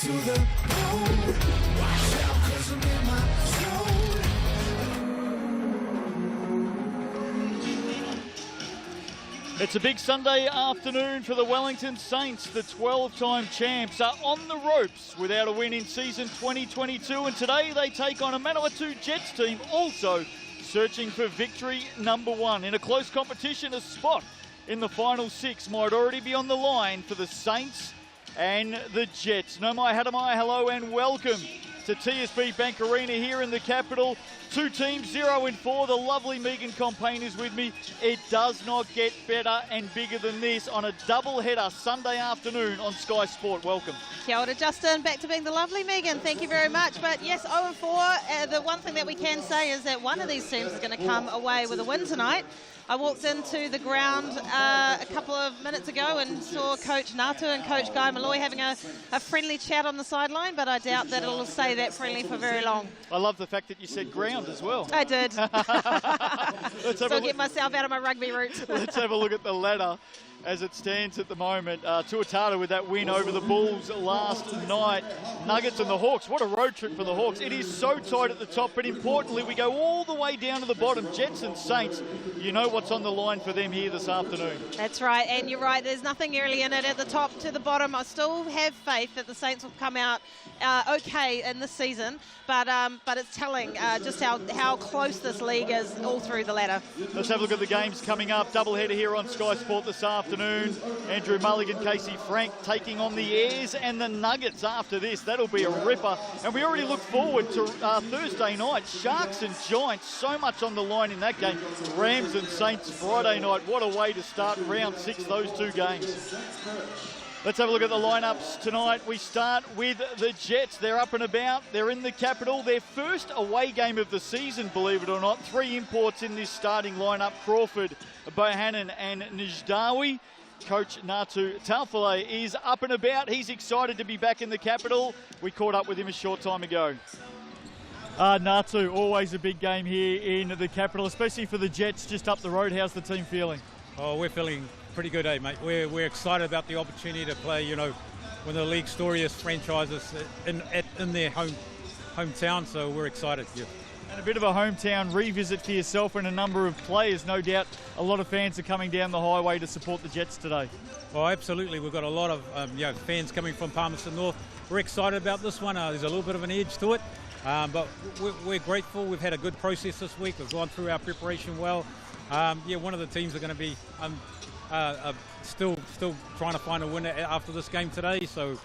to the bone. Watch out, 'cause I'm in my zone. It's a big Sunday afternoon for the Wellington Saints. The 12-time champs are on the ropes without a win in season 2022, and today they take on a Manawatu Jets team also searching for victory number one. In a close competition, a spot in the final six might already be on the line for the Saints and the Jets. No mai hadamai, hello and welcome to TSB Bank Arena here in the capital. Two teams, 0-4. The lovely Megan Compain is with me. It does not get better and bigger than this on a double-header Sunday afternoon on Sky Sport. Welcome. Kia ora, Justin. Back to being the lovely Megan. Thank you very much. But yes, 0-4. The one thing that we can say is that one of these teams is going to come away with a win tonight. I walked into the ground a couple of minutes ago and saw Coach Natu and Coach Guy Malloy having a friendly chat on the sideline, but I doubt that it'll stay that friendly for very long. I love the fact that you said ground as well. I did. Still get myself out of my rugby roots. Let's have a look at the ladder as it stands at the moment. Tuatara with that win over the Bulls last night. Nuggets and the Hawks. What a road trip for the Hawks. It is so tight at the top, but importantly, we go all the way down to the bottom. Jets and Saints, you know what's on the line for them here this afternoon. That's right, and you're right. There's nothing really in it at the top to the bottom. I still have faith that the Saints will come out okay in this season, but it's telling just how close this league is all through the ladder. Let's have a look at the games coming up. Doubleheader here on Sky Sport this afternoon. Andrew Mulligan, Casey Frank taking on the Airs and the Nuggets after this. That'll be a ripper. And we already look forward to Thursday night. Sharks and Giants, so much on the line in that game. Rams and Saints Friday night. What a way to start round six, those two games. Let's have a look at the lineups tonight. We start with the Jets. They're up and about. They're in the capital. Their first away game of the season, believe it or not. Three imports in this starting lineup. Crawford, Bohannon and Njdawi. Coach Natu Taufale is up and about. He's excited to be back in the capital. We caught up with him a short time ago. Natu, always a big game here in the capital, especially for the Jets just up the road. How's the team feeling? Oh, we're feeling pretty good, mate. We're excited about the opportunity to play, you know, one of the league's storiest franchises in their hometown, so we're excited. Yeah. And a bit of a hometown revisit for yourself and a number of players. No doubt a lot of fans are coming down the highway to support the Jets today. Oh, absolutely. We've got a lot of fans coming from Palmerston North. We're excited about this one. There's a little bit of an edge to it, but we're grateful. We've had a good process this week. We've gone through our preparation well. One of the teams are going to be still trying to find a winner after this game today. So,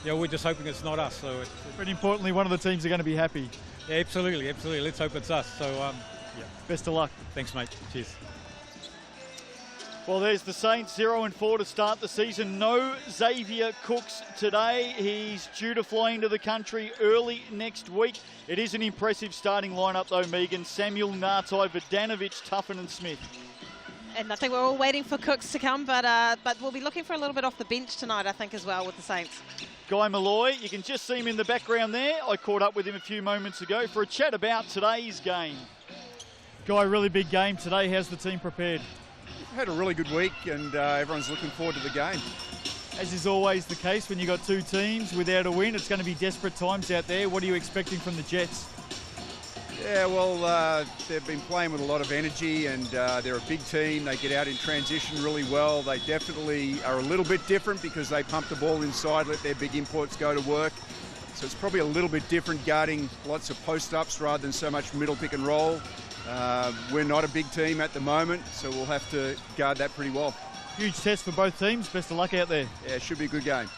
we're just hoping it's not us. So, but importantly, one of the teams are going to be happy. Yeah, absolutely. Let's hope it's us. So, best of luck. Thanks, mate. Cheers. Well, there's the Saints, 0-4 to start the season. No Xavier Cooks today. He's due to fly into the country early next week. It is an impressive starting lineup, though, Megan. Samuel, Nartai, Vodanovic, Tuffin and Smith. And I think we're all waiting for Cooks to come, but we'll be looking for a little bit off the bench tonight, I think, as well, with the Saints. Guy Malloy, you can just see him in the background there. I caught up with him a few moments ago for a chat about today's game. Guy, really big game today. How's the team prepared? Had a really good week and everyone's looking forward to the game. As is always the case when you've got two teams without a win, it's going to be desperate times out there. What are you expecting from the Jets? Yeah, well, they've been playing with a lot of energy and they're a big team. They get out in transition really well. They definitely are a little bit different because they pump the ball inside, let their big imports go to work. So it's probably a little bit different guarding lots of post-ups rather than so much middle pick and roll. We're not a big team at the moment, so we'll have to guard that pretty well. Huge test for both teams. Best of luck out there. Yeah, it should be a good game.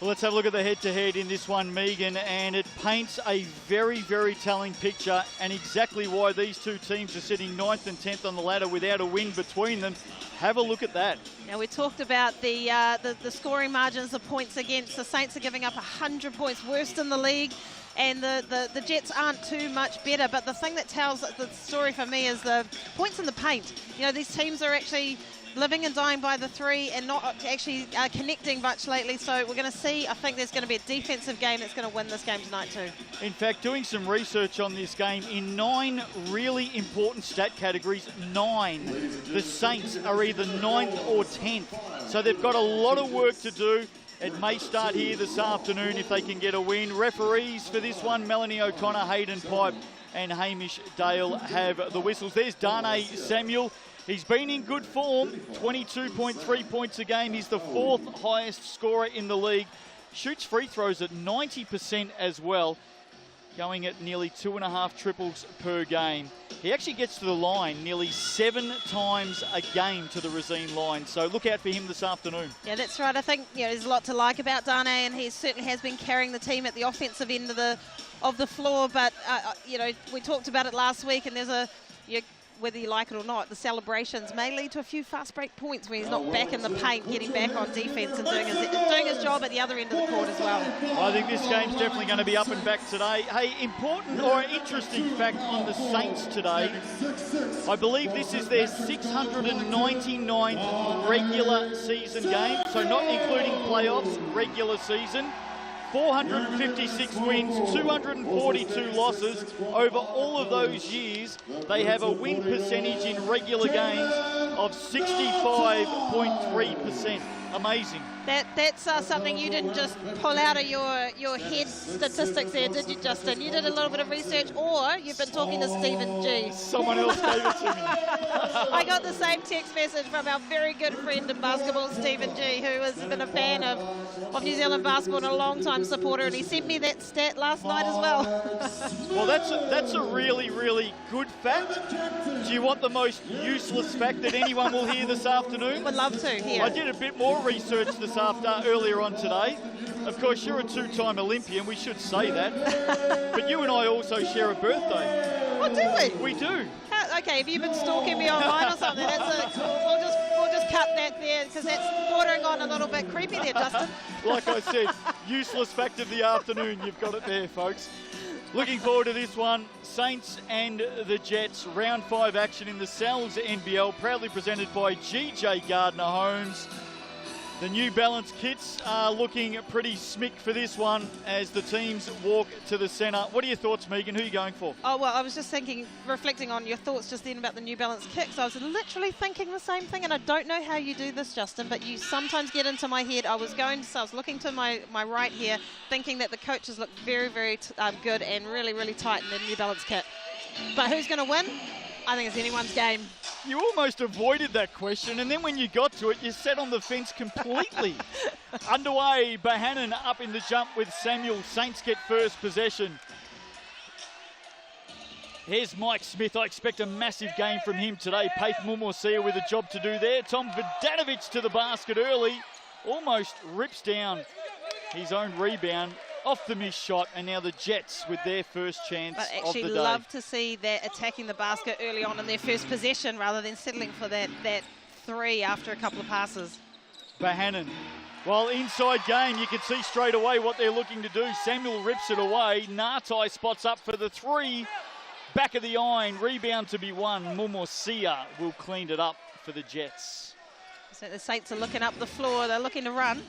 Well, let's have a look at the head-to-head in this one, Megan, and it paints a very, very telling picture and exactly why these two teams are sitting 9th and 10th on the ladder without a win between them. Have a look at that. Now, we talked about the scoring margins, the points against. The Saints are giving up 100 points, worst in the league. And the Jets aren't too much better, but the thing that tells the story for me is the points in the paint. You know, these teams are actually living and dying by the three and not actually connecting much lately. So we're going to see, I think there's going to be a defensive game that's going to win this game tonight too. In fact, doing some research on this game, in 9 really important stat categories, 9, the Saints are either 9th or 10th. So they've got a lot of work to do. It may start here this afternoon if they can get a win. Referees for this one, Melanie O'Connor, Hayden Pipe and Hamish Dale have the whistles. There's Darnay Samuel. He's been in good form, 22.3 points a game. He's the 4th highest scorer in the league. Shoots free throws at 90% as well, going at nearly 2.5 triples per game. He actually gets to the line nearly 7 times a game to the Racine line. So look out for him this afternoon. Yeah, that's right. I think there's a lot to like about Darnay, and he certainly has been carrying the team at the offensive end of the floor. But we talked about it last week, and there's whether you like it or not, the celebrations may lead to a few fast break points when he's not back in the paint, getting back on defense and doing his job at the other end of the court as well. I think this game's definitely going to be up and back today. Hey, important or interesting fact on the Saints today, I believe this is their 699th regular season game, so not including playoffs, regular season. 456 wins, 242 losses. Over all of those years, they have a win percentage in regular games of 65.3%. Amazing. That's something you didn't just pull out of your head statistics there, did you, Justin? You did a little bit of research, or you've been talking to Stephen G. Someone else gave it to me. I got the same text message from our very good friend in basketball, Stephen G, who has been a fan of New Zealand basketball and a long-time supporter, and he sent me that stat last night as well. Well, that's a really, really good fact. Do you want the most useless fact that anyone will hear this afternoon? Would love to hear. I did a bit more research earlier on today. Of course, you're a 2-time Olympian, we should say that. But you and I also share a birthday. Oh, do we? We do. Okay, have you been stalking me online or something? We'll just cut that there, because that's bordering on a little bit creepy there, Justin. Like I said, useless fact of the afternoon. You've got it there, folks. Looking forward to this one. Saints and the Jets, round 5 action in the NZNBL, proudly presented by GJ Gardner Homes. The New Balance kits are looking pretty smick for this one as the teams walk to the centre. What are your thoughts, Megan? Who are you going for? Oh, well, I was just reflecting on your thoughts just then about the New Balance kicks. I was literally thinking the same thing, and I don't know how you do this, Justin, but you sometimes get into my head. I was looking to my right here, thinking that the coaches look very, very good and really, really tight in the New Balance kit. But who's going to win? I think it's anyone's game. You almost avoided that question, and then when you got to it, you sat on the fence completely. Underway, Bohannon up in the jump with Samuel. Saints get first possession. Here's Mike Smith. I expect a massive game from him today. Paith Mumorsia with a job to do there. Tom Vidanovic to the basket early. Almost rips down his own rebound off the missed shot, and now the Jets with their first chance of the day. But actually love to see that attacking the basket early on in their first possession rather than settling for that three after a couple of passes. Bohannon. Well, inside game, you can see straight away what they're looking to do. Samuel rips it away. Nartai spots up for the 3. Back of the iron, rebound to be won. Mumorsia will clean it up for the Jets. So the Saints are looking up the floor. They're looking to run.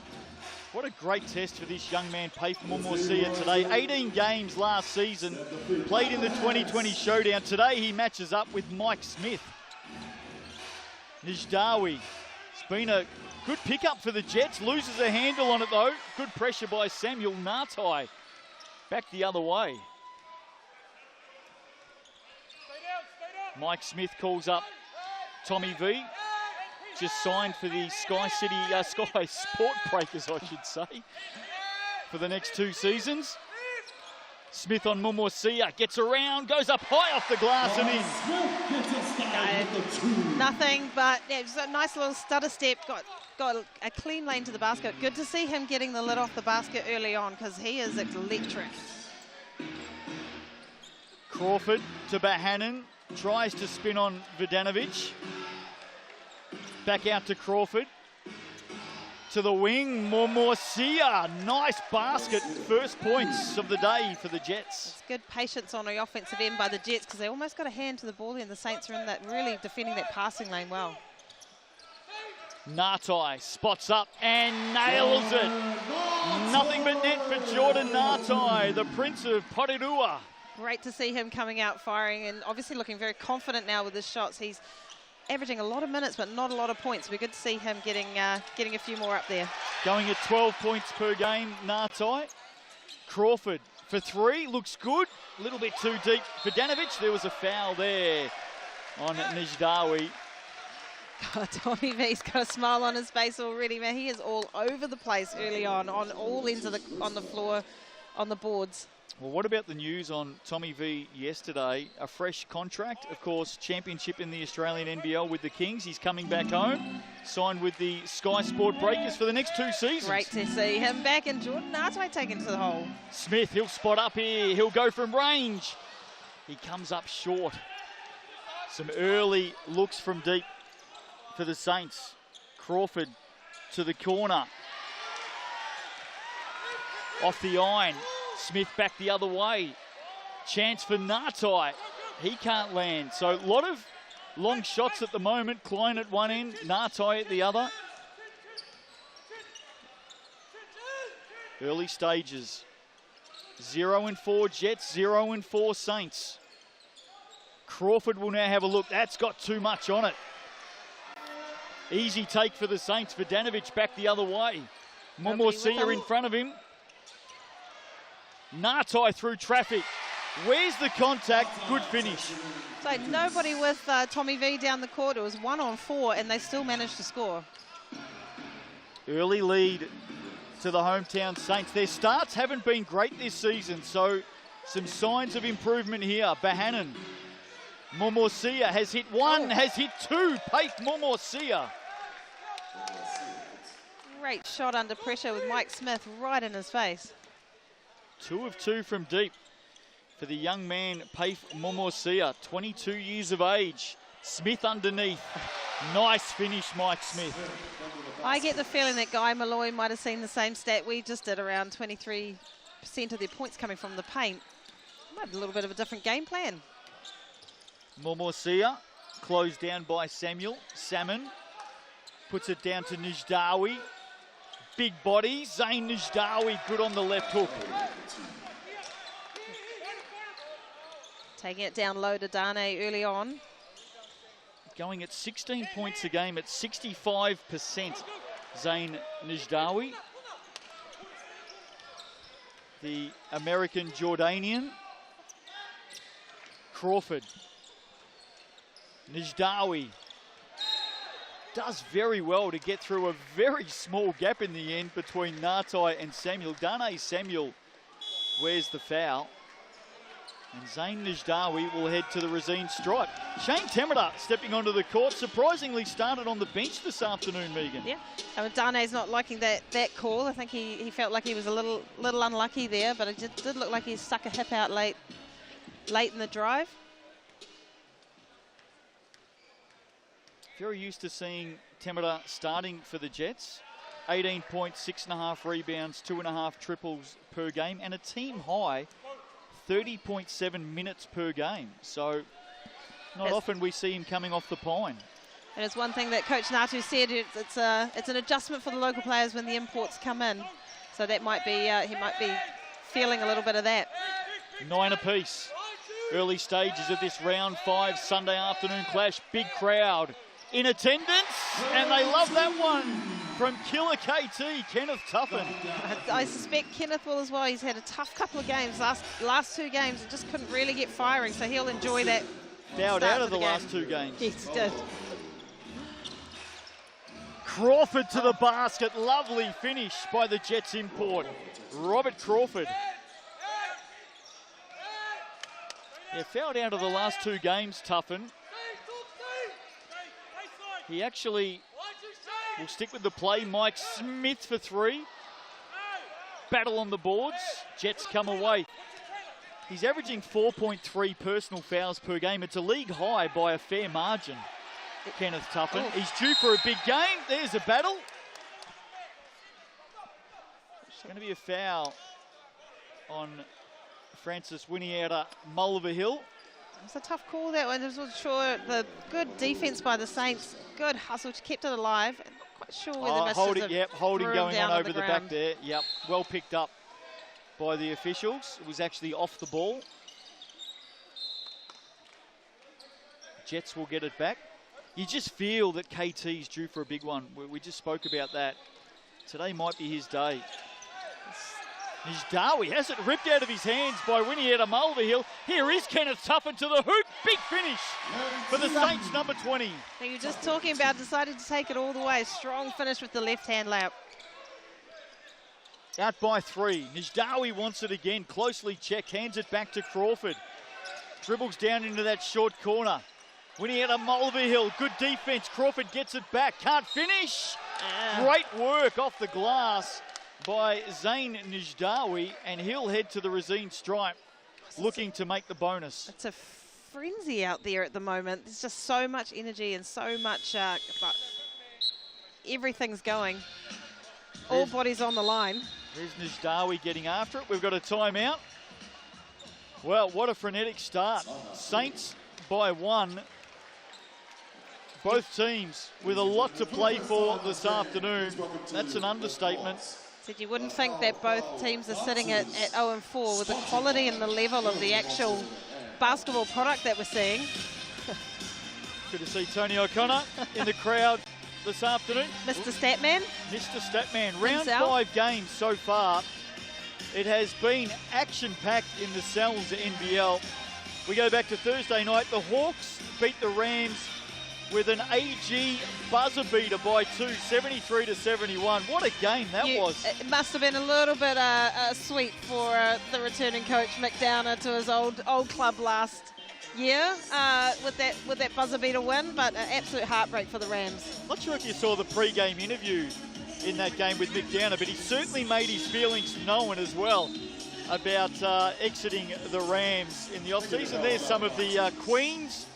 What a great test for this young man, Paith Mumorsia, today. 18 games last season, played in the 2020 showdown. Today he matches up with Mike Smith. Nijdawi, it's been a good pickup for the Jets. Loses a handle on it though. Good pressure by Samuel. Nartai back the other way. Mike Smith calls up Tommy V. Just signed for the Sky Sport Breakers, I should say, for the next 2 seasons. Smith on Mumorsia, gets around, goes up high off the glass and in. Nothing, but yeah, just a nice little stutter step. Got a clean lane to the basket. Good to see him getting the lid off the basket early on, because he is electric. Crawford to Bohannon, tries to spin on Vidanovic. Back out to Crawford. To the wing, Mumorsia. Nice basket. First points of the day for the Jets. It's good patience on the offensive end by the Jets, because they almost got a hand to the ball there, and the Saints are in that, really defending that passing lane well. Nartai spots up and nails it. Nothing but net for Jordan Nartai, the Prince of Porirua. Great to see him coming out firing, and obviously looking very confident now with his shots. He's averaging a lot of minutes, but not a lot of points. We're good to see him getting a few more up there. Going at 12 points per game, Nartai. Crawford for 3, looks good. A little bit too deep for Danovic. There was a foul there on Nijdawi. God, Tommy V's got a smile on his face already, man. He is all over the place early on all ends of the floor, on the boards. Well, what about the news on Tommy V yesterday? A fresh contract, of course, championship in the Australian NBL with the Kings. He's coming back home, signed with the Sky Sport Breakers for the next 2 seasons. Great to see him back, and Jordan Nartai taken to the hole. Smith, he'll spot up here. He'll go from range. He comes up short. Some early looks from deep for the Saints. Crawford to the corner. Off the iron. Smith back the other way. Chance for Nartai. He can't land. So a lot of long shots at the moment. Klein at one end, Nartai at the other. Early stages. 0-4 Jets, 0-4 Saints. Crawford will now have a look. That's got too much on it. Easy take for the Saints. Vidanovic back the other way. Momorcia in front of him. Nartai through traffic. Where's the contact? Good finish. So nobody with Tommy V down the court. It was 1-on-4, and they still managed to score. Early lead to the hometown Saints. Their starts haven't been great this season, so some signs of improvement here. Bahanan. Momorcia has hit 1, has hit 2. Paith Momorcia. Great shot under pressure with Mike Smith right in his face. 2 of 2 from deep for the young man, Paith Momorcia, 22 years of age. Smith underneath. Nice finish, Mike Smith. I get the feeling that Guy Malloy might have seen the same stat we just did, around 23% of their points coming from the paint. Might have a little bit of a different game plan. Momorcia closed down by Samuel. Salmon puts it down to Nijdawi. Big body, Zayn Nijdawi, good on the left hook. Taking it down low to Dane early on. Going at 16 points a game at 65%, Zayn Nijdawi. The American Jordanian. Crawford. Nijdawi does very well to get through a very small gap in the end between Nartai and Samuel. Dane Samuel wears the foul. And Zayn Nijdawi will head to the Resine stripe. Shane Temida stepping onto the court, surprisingly started on the bench this afternoon, Megan. Yeah, and Dane's not liking that call. I think he felt like he was a little unlucky there, but it did look like he stuck a hip out late in the drive. Very used to seeing Temida starting for the Jets. 18 points, 6.5 rebounds, 2.5 triples per game, and a team high 30.7 minutes per game. So not often we see him coming off the pine. And it's one thing that Coach Natu said, it's an adjustment for the local players when the imports come in. So that might be, he might be feeling a little bit of that. 9 apiece. Early stages of this round 5 Sunday afternoon clash. Big crowd in attendance, and they love that one from Killer KT, Kenneth Tuffin. I suspect Kenneth will as well. He's had a tough couple of games. Last 2 games, and just couldn't really get firing, so he'll enjoy that. Bowed out of the last 2 games. Yes, he did. Crawford to the basket. Lovely finish by the Jets import, Robert Crawford. Yeah, fouled out of the last 2 games, Tuffin. He actually will stick with the play. Mike Smith for 3. Battle on the boards. Jets come away. He's averaging 4.3 personal fouls per game. It's a league high by a fair margin, Kenneth Tuffin. He's due for a big game. There's a battle. It's going to be a foul on Francis Winiata Mulliver-Hill. It's a tough call, that one. I wasn't sure. The good defense by the Saints. Good hustle, kept it alive. I'm not quite sure where the misses holding going on over the back there. Yep, well picked up by the officials. It was actually off the ball. Jets will get it back. You just feel that KT's due for a big one. We just spoke about that. Today might be his day. Nijdawi has it ripped out of his hands by Winnietta Mulvihill. Here is Kenneth Tuffin to the hoop. Big finish for the Saints, number 20. So you're just talking about decided to take it all the way. Strong finish with the left-hand layup. Out by 3. Nijdawi wants it again. Closely checked. Hands it back to Crawford. Dribbles down into that short corner. Winnietta Mulvihill. Good defense. Crawford gets it back. Can't finish. Great work off the glass by Zain Nijdawi, and he'll head to the Resine stripe, looking to make the bonus. It's a frenzy out there at the moment. There's just so much energy and so much, everything's going. All bodies on the line. There's Nijdawi getting after it. We've got a timeout. Well, what a frenetic start. Saints by 1. Both teams with a lot to play for this afternoon. That's an understatement. Said you wouldn't think that both teams are sitting at 0-4 with the quality and the level of the actual basketball product that we're seeing. Good to see Tony O'Connor in the crowd this afternoon. Mr. Statman. Mr. Statman. Round Himself. 5 games so far. It has been action-packed in the Cells NBL. We go back to Thursday night. The Hawks beat the Rams with an AG buzzer beater by 2, 73-71. What a game that was. It must have been a little bit sweet for the returning coach Mick Downer to his old club last year with that buzzer beater win, but an absolute heartbreak for the Rams. Not sure if you saw the pre-game interview in that game with Mick Downer, but he certainly made his feelings known as well about exiting the Rams in the off-season. There's some of the Queens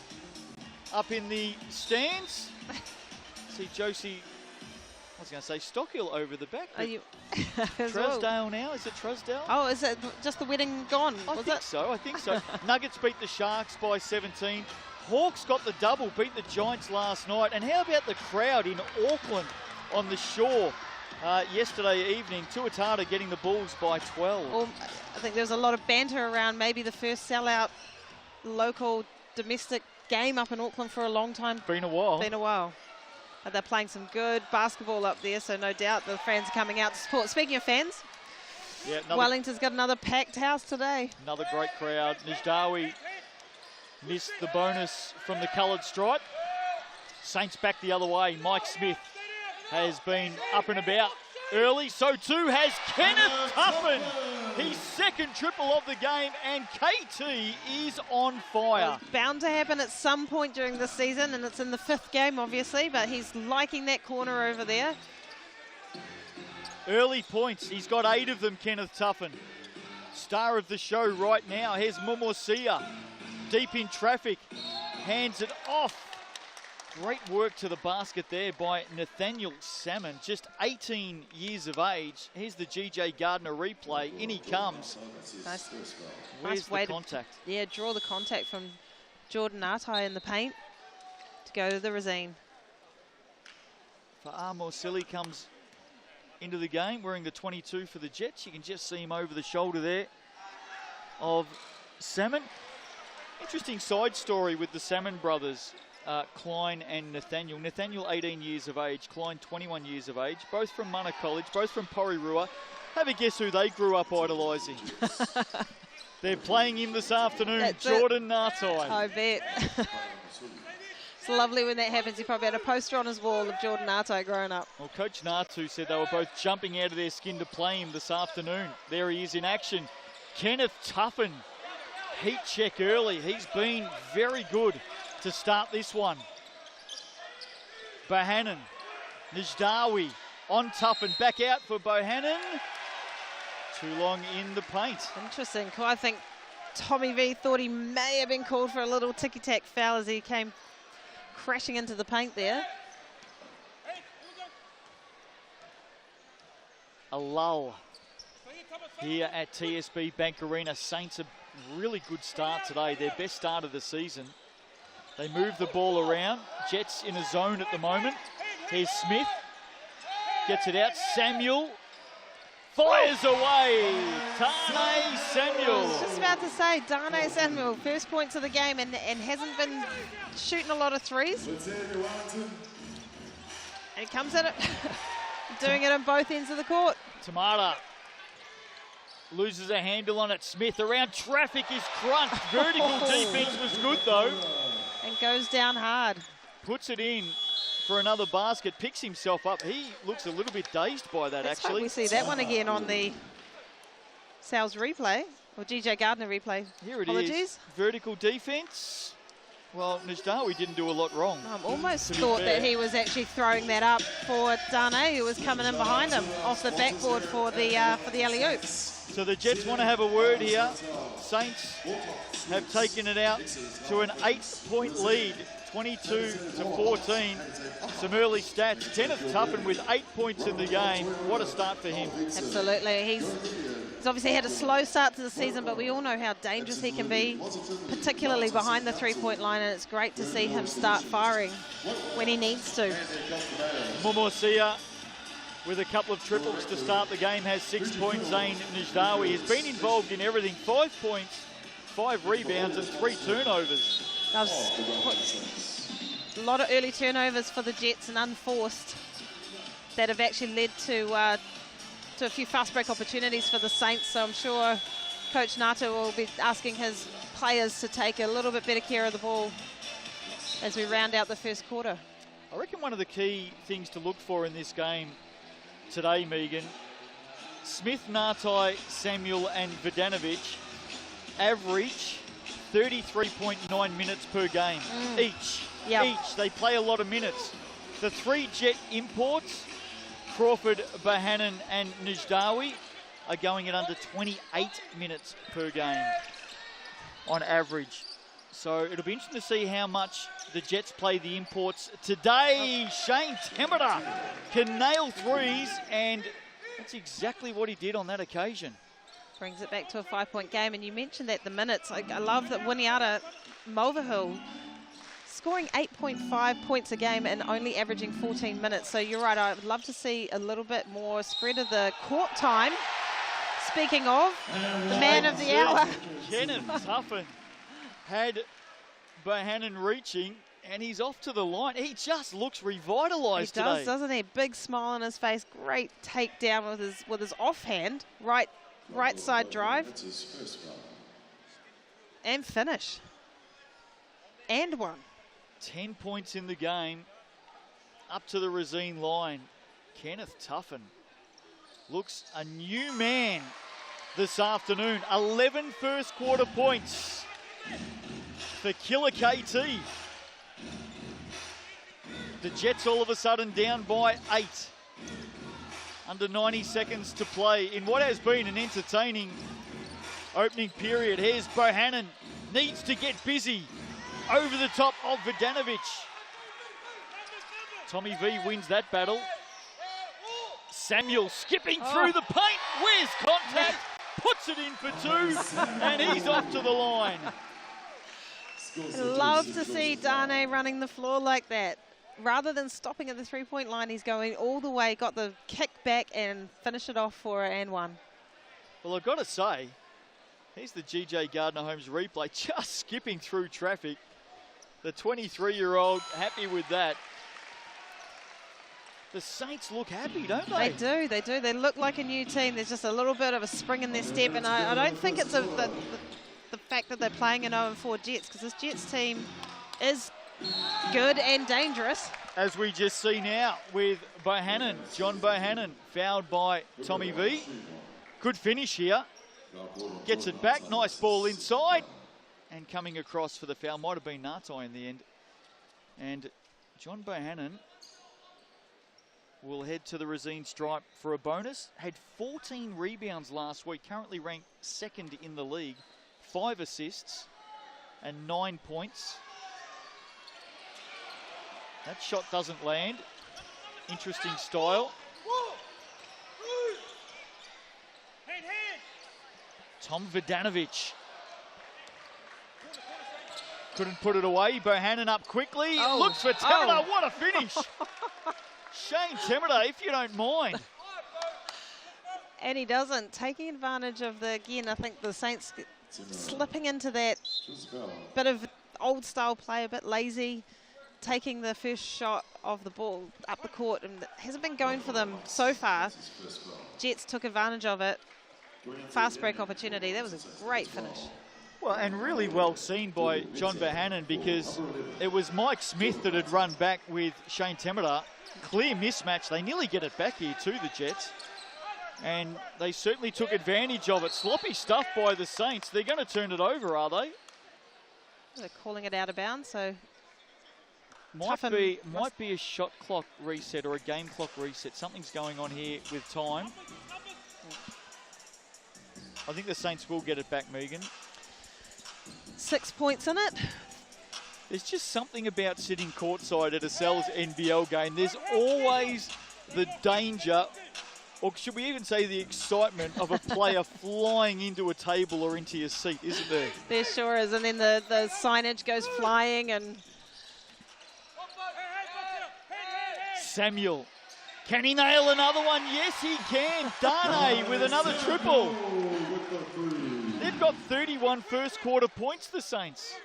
up in the stands. See Josie, I was going to say Stockhill over the back. Are you Trousdale now? Is it Trousdale? Oh, is it just the wedding gone? I think so. Nuggets beat the Sharks by 17. Hawks got the double, beat the Giants last night. And how about the crowd in Auckland on the shore yesterday evening? Tuatara getting the Bulls by 12. Well, I think there was a lot of banter around maybe the first sellout local domestic game up in Auckland for a long time. Been a while. But they're playing some good basketball up there, so no doubt the fans are coming out to support. Speaking of fans, Wellington's got another packed house today. Another great crowd. Nijdawi missed the bonus from the coloured stripe. Saints back the other way. Mike Smith has been up and about early. So too has Kenneth Tuffin. His second triple of the game, and KT is on fire. It's bound to happen at some point during the season, and it's in the 5th game, obviously, but he's liking that corner over there. Early points. He's got 8 of them, Kenneth Tuffin. Star of the show right now. Here's Momosia. Deep in traffic. Hands it off. Great work to the basket there by Nathaniel Salmon, just 18 years of age. Here's the GJ Gardner replay. In he comes. Where's the contact? Draw the contact from Jordan Artai in the paint to go to the Resine. Fa'amo Silly comes into the game wearing the 22 for the Jets. You can just see him over the shoulder there of Salmon. Interesting side story with the Salmon brothers. Klein and Nathaniel. Nathaniel 18 years of age, Klein 21 years of age, both from Mana College, both from Porirua. Have a guess who they grew up idolising. They're playing him this afternoon, That's Jordan Nartai. I bet. It's lovely when that happens. He probably had a poster on his wall of Jordan Nartai growing up. Well, Coach Natu said they were both jumping out of their skin to play him this afternoon. There he is in action. Kenneth Tuffin, heat check early. He's been very good to start this one. Bohannon, Nijdawi on Tuffin, back out for Bohannon. Too long in the paint. Interesting. I think Tommy V thought he may have been called for a little ticky-tack foul as he came crashing into the paint there. A lull here at TSB Bank Arena. Saints a really good start today, their best start of the season. They move the ball around. Jets in a zone at the moment. Here's Smith. Gets it out. Samuel fires away. Tane Samuel. Just about to say, Tane Samuel, first points of the game and hasn't been shooting a lot of threes. And he comes at it, doing it on both ends of the court. Tamara loses a handle on it. Smith around traffic is crunched. Vertical defense was good though. And goes down hard. Puts it in for another basket, picks himself up. He looks a little bit dazed by that, Let's hope actually. we see that one again on the Sal's replay, or GJ Gardner replay. Here it Apologies. is. Vertical defense. Well, Najdawi didn't do a lot wrong. Almost to be thought fair. that he was actually throwing that up for Dane, who was coming in behind him off the backboard for the alley-oop. So the Jets want to have a word here. Saints have taken it out to an 8-point lead, 22-14. Some early stats. Kenneth Tuffin with 8 points in the game. What a start for him. Absolutely. He's obviously had a slow start to the season, but we all know how dangerous he can be, particularly behind the three-point line, and it's great to see him start firing when he needs to. Momosia with a couple of triples to start the game has 6 points. Zain Najdawi has been involved in everything. 5 points, 5 rebounds and 3 turnovers. A lot of early turnovers for the Jets and unforced that have actually led to a few fast break opportunities for the Saints. So I'm sure Coach Nato will be asking his players to take a little bit better care of the ball as we round out the first quarter. I reckon one of the key things to look for in this game today, Megan, Smith, Nartai, Samuel and Vidanovic average 33.9 minutes per game each. Yep. Each. They play a lot of minutes. The 3 Jet imports, Crawford, Bohannon and Najdawi, are going at under 28 minutes per game on average. So it'll be interesting to see how much the Jets play the imports today. Shane Temera can nail threes, and that's exactly what he did on that occasion. Brings it back to a 5-point game, and you mentioned that the minutes. I love that Winiata Mulvihill scoring 8.5 points a game and only averaging 14 minutes. So you're right, I would love to see a little bit more spread of the court time. Speaking of, the man of the hour. Kenneth Tuffin had Bohannon reaching, and he's off to the line. He just looks revitalised today. He does, doesn't he? Big smile on his face. Great takedown with his offhand, right side drive. And finish. And one. 10 points in the game, up to the Racine line. Kenneth Tuffin looks a new man this afternoon. 11 first quarter points for Killer KT. The Jets all of a sudden down by 8. Under 90 seconds to play in what has been an entertaining opening period. Here's Bohannon, needs to get busy. Over the top of Vidanovic. Tommy V wins that battle. Samuel skipping through the paint. Where's contact? Puts it in for 2, and he's off to the line. Love to see Dane running the floor like that. Rather than stopping at the three-point line, he's going all the way, got the kick back and finish it off for an and one. Well, I've got to say, here's the GJ Gardner Holmes replay, just skipping through traffic. The 23-year-old happy with that. The Saints look happy, don't they? They do. They look like a new team. There's just a little bit of a spring in their step, and I don't think it's the fact that they're playing an 0-4 Jets, because this Jets team is good and dangerous. As we just see now with Bohannon, John Bohannon, fouled by Tommy V. Good finish here. Gets it back, nice ball inside. And coming across for the foul, might have been Nartai in the end. And John Bohannon will head to the Racine stripe for a bonus. Had 14 rebounds last week, currently ranked 2nd in the league. 5 assists and 9 points. That shot doesn't land. Interesting style. Tom Vidanovic. Couldn't put it away. Bohannon up quickly. Looks for Temera. What a finish. Shane Temera, if you don't mind. And he doesn't. Taking advantage of again, I think the Saints slipping into that bit of old style play, a bit lazy, taking the first shot of the ball up the court, and it hasn't been going for them so far. Jets took advantage of it. Fast break opportunity. That was a great finish. Well, and really well seen by John Bohannon, because it was Mike Smith that had run back with Shane Temmeter. Clear mismatch. They nearly get it back here to the Jets. And they certainly took advantage of it. Sloppy stuff by the Saints. They're going to turn it over, are they? They're calling it out of bounds, so might be a shot clock reset or a game clock reset. Something's going on here with time. I think the Saints will get it back, Megan. 6 points in it. There's just something about sitting courtside at a Cells NBL game. There's always the danger, or should we even say the excitement, of a player flying into a table or into your seat, isn't there? There sure is. And then the signage goes flying, and Samuel, can he nail another one? Yes, he can. Dane with another triple. They've got 31 first quarter points, the Saints.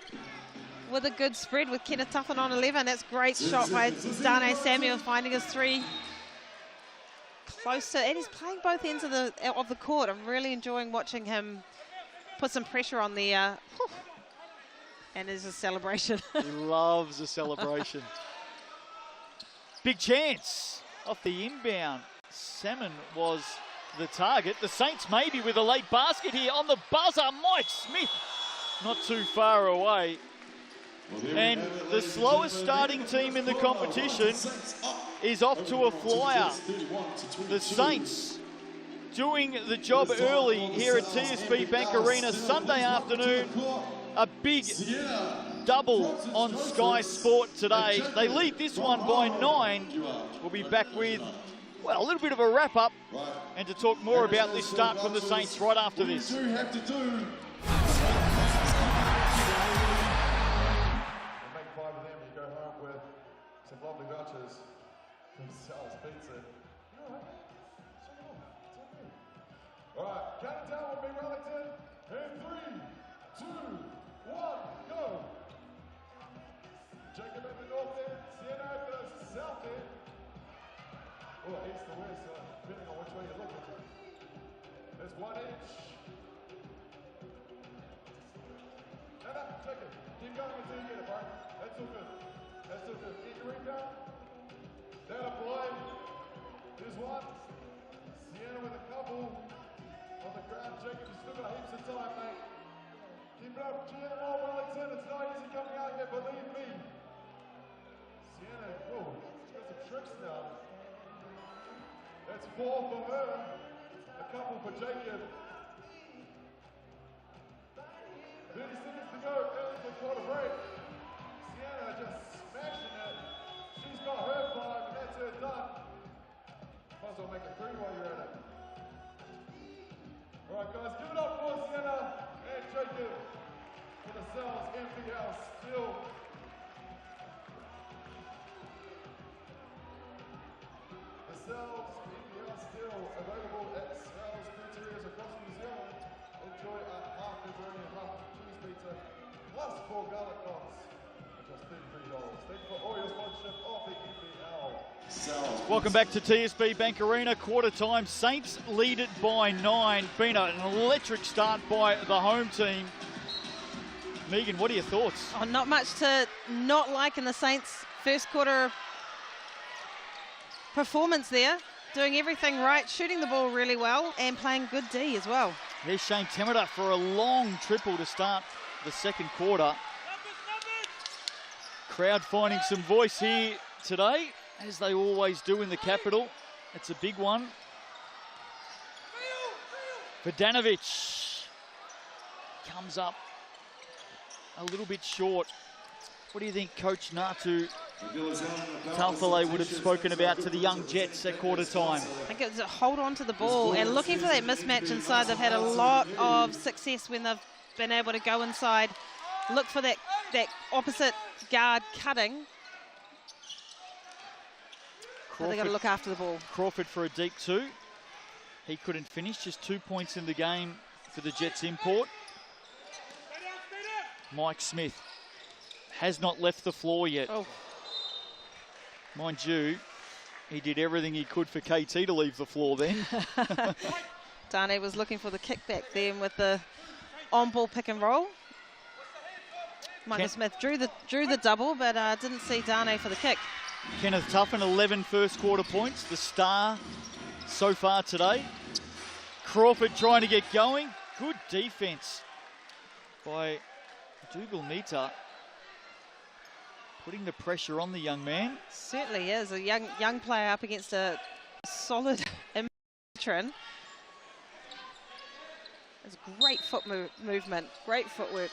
with a good spread with Kenneth Tuffin on 11. That's great shot by Dane Samuel, finding his three. Closer, and he's playing both ends of the court. I'm really enjoying watching him put some pressure on the, and there's a celebration. He loves a celebration. Big chance off the inbound. Salmon was the target. The Saints maybe with a late basket here on the buzzer. Mike Smith not too far away. And the slowest starting team in the competition is off to a flyer. The Saints doing the job early here at TSB Bank Arena Sunday afternoon. A big double on Sky Sport today. They lead this one by 9. We'll be back with, well, a little bit of a wrap-up and to talk more about this start from the Saints right after this. Lovely vouchers from Sal's Pizza. All right, count it down with me, Wellington. In 3, 2, 1, go. Jacob at the north end, Sienna at the south end. Or east or west, depending on which way you're looking. There's 1 each. No, Jacob, keep going until you get it, bro. That's all good. That's all good. Get your rebound. Down a play. There's 1. Sienna with a couple on the ground. Jacob, you still got heaps of time, mate. Keep it up. Sienna more, Wellington. It's not easy coming out here, believe me. Sienna, oh, she's got some tricks now. That's 4 for her. A couple for Jacob. 30 seconds to go. Early for quarter break. Sienna just smashing it. She's got her 5, and that's her done. Might as well make it 3 while you're at it. All right, guys, give it up for Sienna and Jacob for the Cells NBL still. The Cells NBL still available at Cells pizzerias across New Zealand. Enjoy a half pepperoni and half cheese pizza plus 4 garlic knots. Thank you for all your sponsorship of the NBL. Welcome back to TSB Bank Arena. Quarter time. Saints lead it by 9. Been an electric start by the home team. Megan, what are your thoughts? Oh, not much to not like in the Saints' first quarter performance there. Doing everything right, shooting the ball really well, and playing good D as well. There's Shane Temmeter for a long triple to start the second quarter. Crowd finding some voice here today, as they always do in the capital. It's a big one. Verdanovic comes up a little bit short. What do you think Coach Natu Taufale would have spoken about to the young Jets at quarter time? I think it was a hold on to the ball and looking for that mismatch inside. They've had a lot of success when they've been able to go inside, look for that opposite guard cutting. So they've got to look after the ball. Crawford for a deep 2. He couldn't finish, just 2 points in the game for the Jets import. Mike Smith has not left the floor yet. Oh. Mind you, he did everything he could for KT to leave the floor then. Dane was looking for the kickback then with the on-ball pick and roll. Michael Smith drew the double, but didn't see Dane for the kick. Kenneth Tuffin, 11 first quarter points, the star so far today. Crawford trying to get going. Good defense by Dougal Mita, putting the pressure on the young man. Certainly is a young player up against a solid veteran. It's great foot movement, great footwork.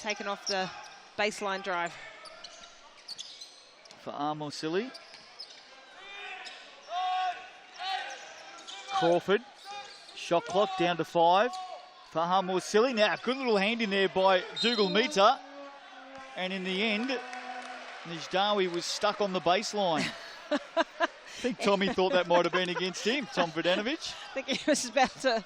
Taken off the baseline drive. For Silly. Crawford, shot clock down to 5. For Silly. Now, good little hand in there by Dougal Mita. And in the end, Nijdawi was stuck on the baseline. I think Tommy thought that might have been against him, Tom Vodanovic. I think he was about to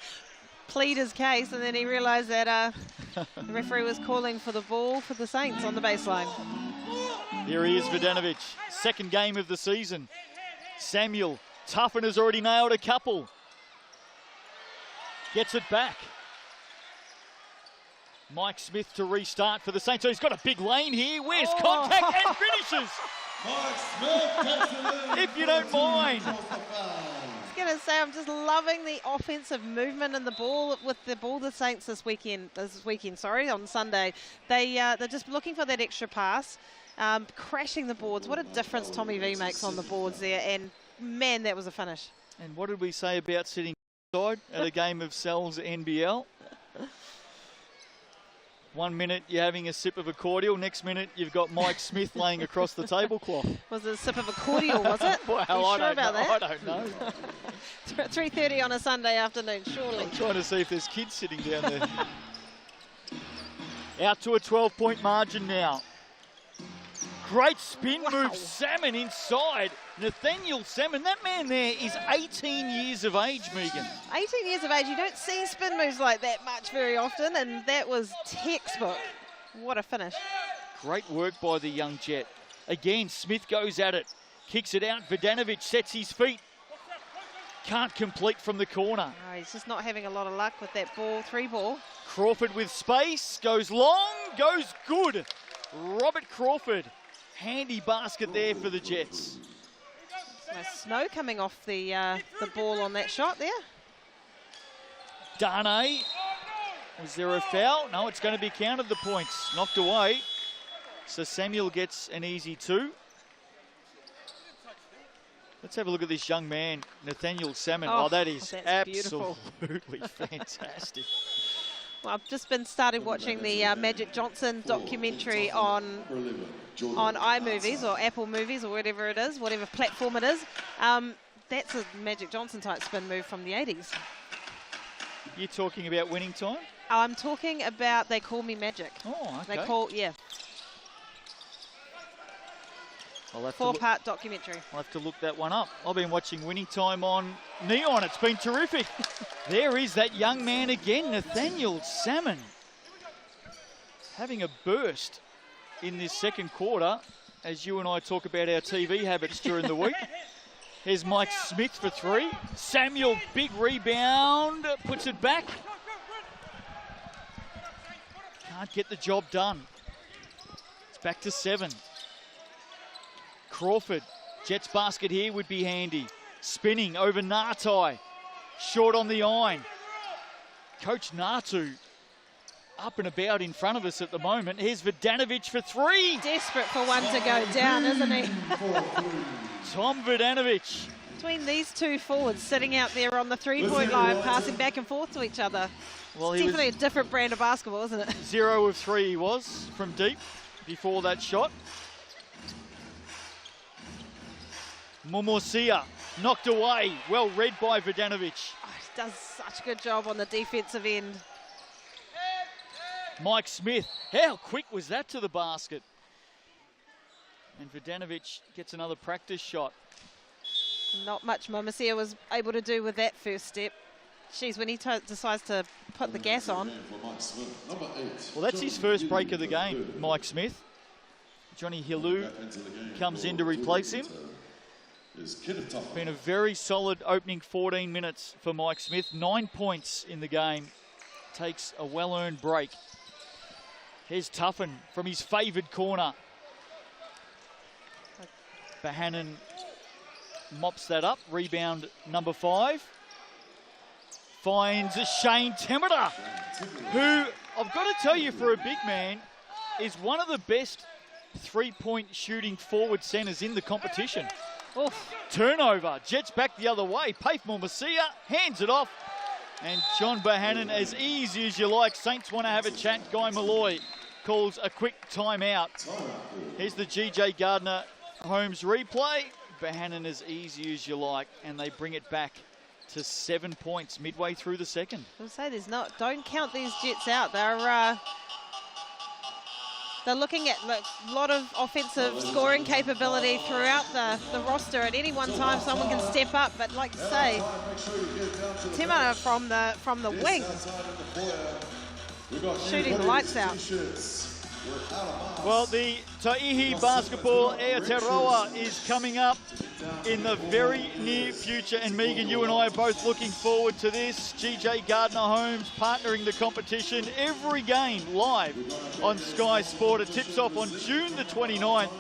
plead his case, and then he realised that the referee was calling for the ball for the Saints on the baseline. Here he is, Vodanovic. Second game of the season. Samuel, Tuffin has already nailed a couple. Gets it back. Mike Smith to restart for the Saints. So he's got a big lane here. Where's contact and finishes? If you don't mind. I was going to say, I'm just loving the offensive movement and the ball with the ball. The Saints this weekend, on Sunday, they're just looking for that extra pass, crashing the boards. What a difference Tommy V makes on the boards there, and man, that was a finish. And what did we say about sitting side at a game of Sells NBL? 1 minute you're having a sip of a cordial, next minute you've got Mike Smith laying across the tablecloth. Was it a sip of a cordial, was it? Well, I don't know. 3:30 on a Sunday afternoon, surely. I'm trying to see if there's kids sitting down there. Out to a 12-point margin now. Great spin move, Salmon inside. Nathaniel Salmon, that man there is 18 years of age, Megan. 18 years of age, you don't see spin moves like that much very often, and that was textbook. What a finish. Great work by the young Jet. Again, Smith goes at it. Kicks it out, Vodanovic sets his feet. Can't complete from the corner. Oh, he's just not having a lot of luck with that ball, 3 ball. Crawford with space, goes long, goes good. Robert Crawford. Handy basket there for the Jets. Nice snow coming off the ball on that shot there. Dane, was there a foul? No, it's going to be counted, the points. Knocked away. So Samuel gets an easy 2. Let's have a look at this young man, Nathaniel Salmon. Oh, that is absolutely fantastic. Well, I've just started watching the Magic Johnson documentary on iMovies or Apple Movies or whatever it is, whatever platform it is. That's a Magic Johnson type spin move from the 80s. You're talking about Winning Time? I'm talking about They Call Me Magic. Oh, okay. Yeah. 4-part documentary. I'll have to look that one up. I've been watching Winning Time on Neon. It's been terrific. There is that young man again, Nathaniel Salmon. Having a burst in this second quarter as you and I talk about our TV habits during the week. Here's Mike Smith for 3. Samuel, big rebound, puts it back. Can't get the job done. It's back to 7. Crawford, Jets basket here would be handy. Spinning over Natai. Short on the iron. Coach Natu up and about in front of us at the moment. Here's Vodanovic for 3. Desperate for one to go down, isn't he? Tom Vodanovic. Between these two forwards sitting out there on the 3-point line, passing back and forth to each other. Well, it's definitely a different brand of basketball, isn't it? 0 of 3 he was from deep before that shot. Momosia knocked away. Well read by Vodanovic. Oh, he does such a good job on the defensive end. Mike Smith. How quick was that to the basket? And Vodanovic gets another practice shot. Not much Mamasia was able to do with that first step. She's when he decides to put the gas on. Well, that's his first break of the game, Mike Smith. Johnny Hillu comes in to replace him. Been a very solid opening 14 minutes for Mike Smith. 9 points in the game. Takes a well-earned break. Here's Tuffin from his favoured corner. Bahanan mops that up. Rebound number 5. Finds Shane Temida, who, I've got to tell you, for a big man, is one of the best three-point shooting forward centres in the competition. Oof. Turnover, Jets back the other way. Paif Momasia hands it off. And John Bahanan, as easy as you like. Saints want to have a chat. Guy Malloy calls a quick timeout. Here's the GJ Gardner Holmes replay. Bahanan as easy as you like. And they bring it back to 7 points midway through the second. I'll say don't count these Jets out. They're looking at a lot of offensive scoring capability throughout the roster. At any one time, someone can step up. But like you say, Timana from the wing, shooting the lights out. Well, the Taihi Basketball Aotearoa is coming up in the very near future. And Megan, you and I are both looking forward to this. GJ Gardner Holmes partnering the competition every game live on Sky Sport. It tips off on June the 29th.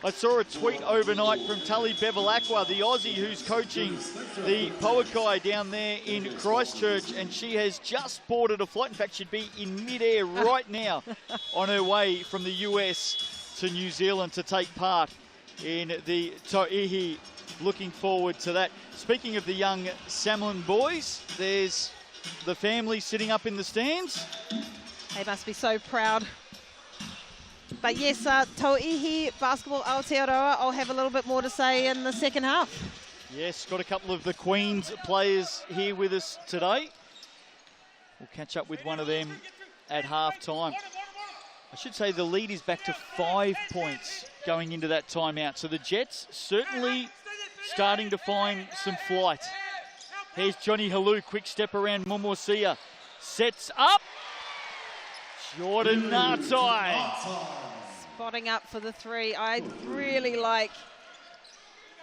I saw a tweet overnight from Tully Bevilacqua, the Aussie who's coaching the Poakai down there in Christchurch, and she has just boarded a flight. In fact, she'd be in midair right now on her way from the US to New Zealand to take part in the Taihi. Looking forward to that. Speaking of the young Samlin boys, there's the family sitting up in the stands. They must be so proud. But yes, Tauihi Basketball Aotearoa, I'll have a little bit more to say in the second half. Yes, got a couple of the Queens players here with us today. We'll catch up with one of them at half time. I should say the lead is back to 5 points going into that timeout. So the Jets certainly starting to find some flight. Here's Johnny Halou, quick step around Momosia. Sets up. Jordan Natai. Spotting up for the three. I really like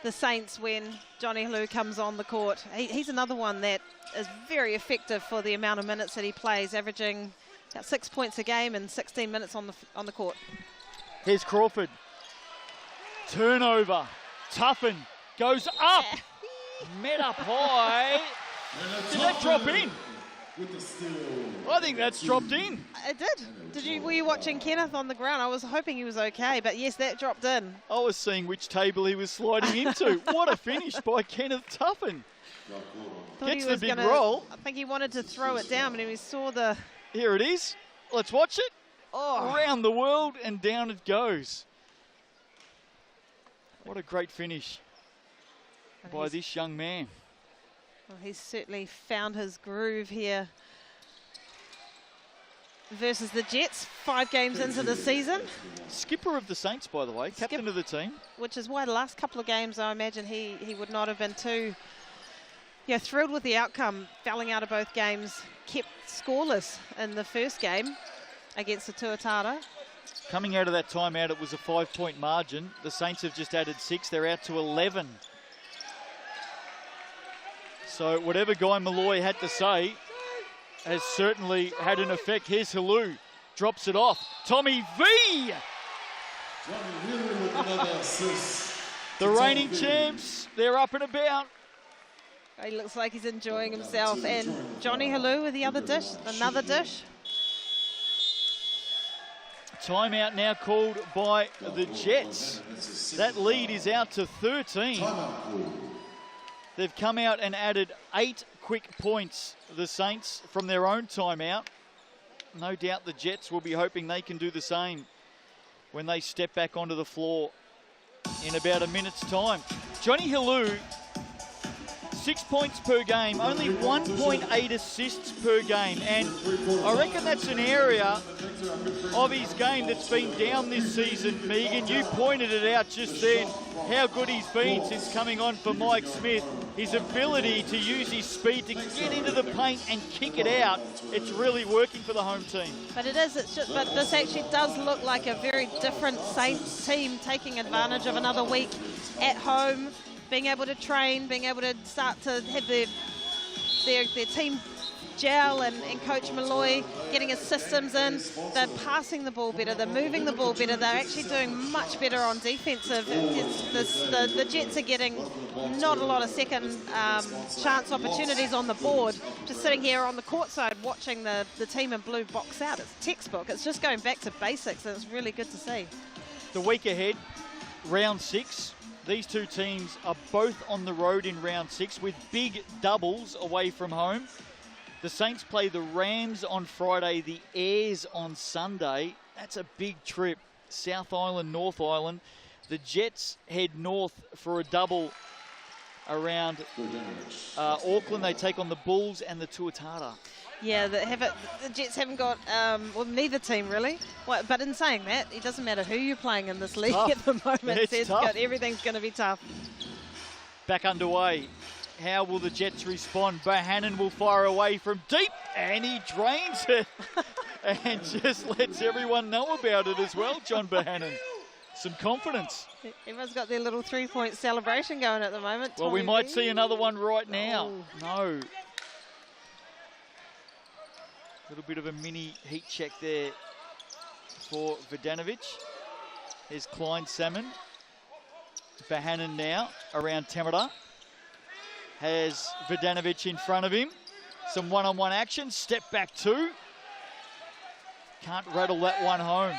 the Saints when Johnny Halou comes on the court. He's another one that is very effective for the amount of minutes that he plays, averaging about 6 points a game and 16 minutes on the court. Here's Crawford. Turnover. Tuffin goes up. Met up high. Did that drop in? I think that's dropped in. It did. Were you watching Kenneth on the ground? I was hoping he was okay, but yes, that dropped in. I was seeing which table he was sliding into. What a finish by Kenneth Tuffin. Gets the big roll. I think he wanted to throw it down, but he saw the... Here it is. Let's watch it. Oh. Around the world and down it goes. What a great finish by this young man. Well, he's certainly found his groove here versus the Jets, 5 games into the season. Skipper of the Saints, by the way, captain of the team. Which is why the last couple of games, I imagine he would not have been too thrilled with the outcome. Fouling out of both games, kept scoreless in the first game against the Tuatara. Coming out of that timeout, it was a 5-point margin. The Saints have just added 6. They're out to 11. So whatever Guy Malloy had to say has certainly had an effect. Here's Halou, drops it off. Tommy V! The reigning champs, they're up and about. He looks like he's enjoying himself. And Johnny Halou with the other dish, another dish. Timeout now called by the Jets. That lead is out to 13. They've come out and added 8 quick points, the Saints, from their own timeout. No doubt the Jets will be hoping they can do the same when they step back onto the floor in about a minute's time. Johnny Halou, 6 points per game, only 1.8 assists per game, and I reckon that's an area of his game that's been down this season, Megan. You pointed it out just then, how good he's been since coming on for Mike Smith. His ability to use his speed to get into the paint and kick it out, it's really working for the home team. But it is, but this actually does look like a very different Saints team taking advantage of another week at home, being able to train, being able to start to have their team gel, and Coach Malloy getting his systems in. They're passing the ball better, they're moving the ball better, they're actually doing much better on defensive. The Jets are getting not a lot of second chance opportunities on the board. Just sitting here on the court side watching the team in blue box out. It's textbook. It's just going back to basics, and it's really good to see. The week ahead, round 6. These two teams are both on the road in round 6 with big doubles away from home. The Saints play the Rams on Friday, the Airs on Sunday. That's a big trip. South Island, North Island. The Jets head north for a double around Auckland. They take on the Bulls and the Tuatara. Yeah, the Jets haven't got, well, neither team really. Well, but in saying that, it doesn't matter who you're playing in this league at the moment. It's tough. Everything's going to be tough. Back underway. How will the Jets respond? Bohannon will fire away from deep, and he drains it and just lets everyone know about it as well, John Bohannon. Some confidence. Everyone's got their little three-point celebration going at the moment. Well, we might see another one right now. No. A little bit of a mini heat check there for Vodanovic. There's Klein Salmon. Bohannon now around Temera. Has Vodanovic in front of him. Some one-on-one action. Step back two. Can't rattle that one home.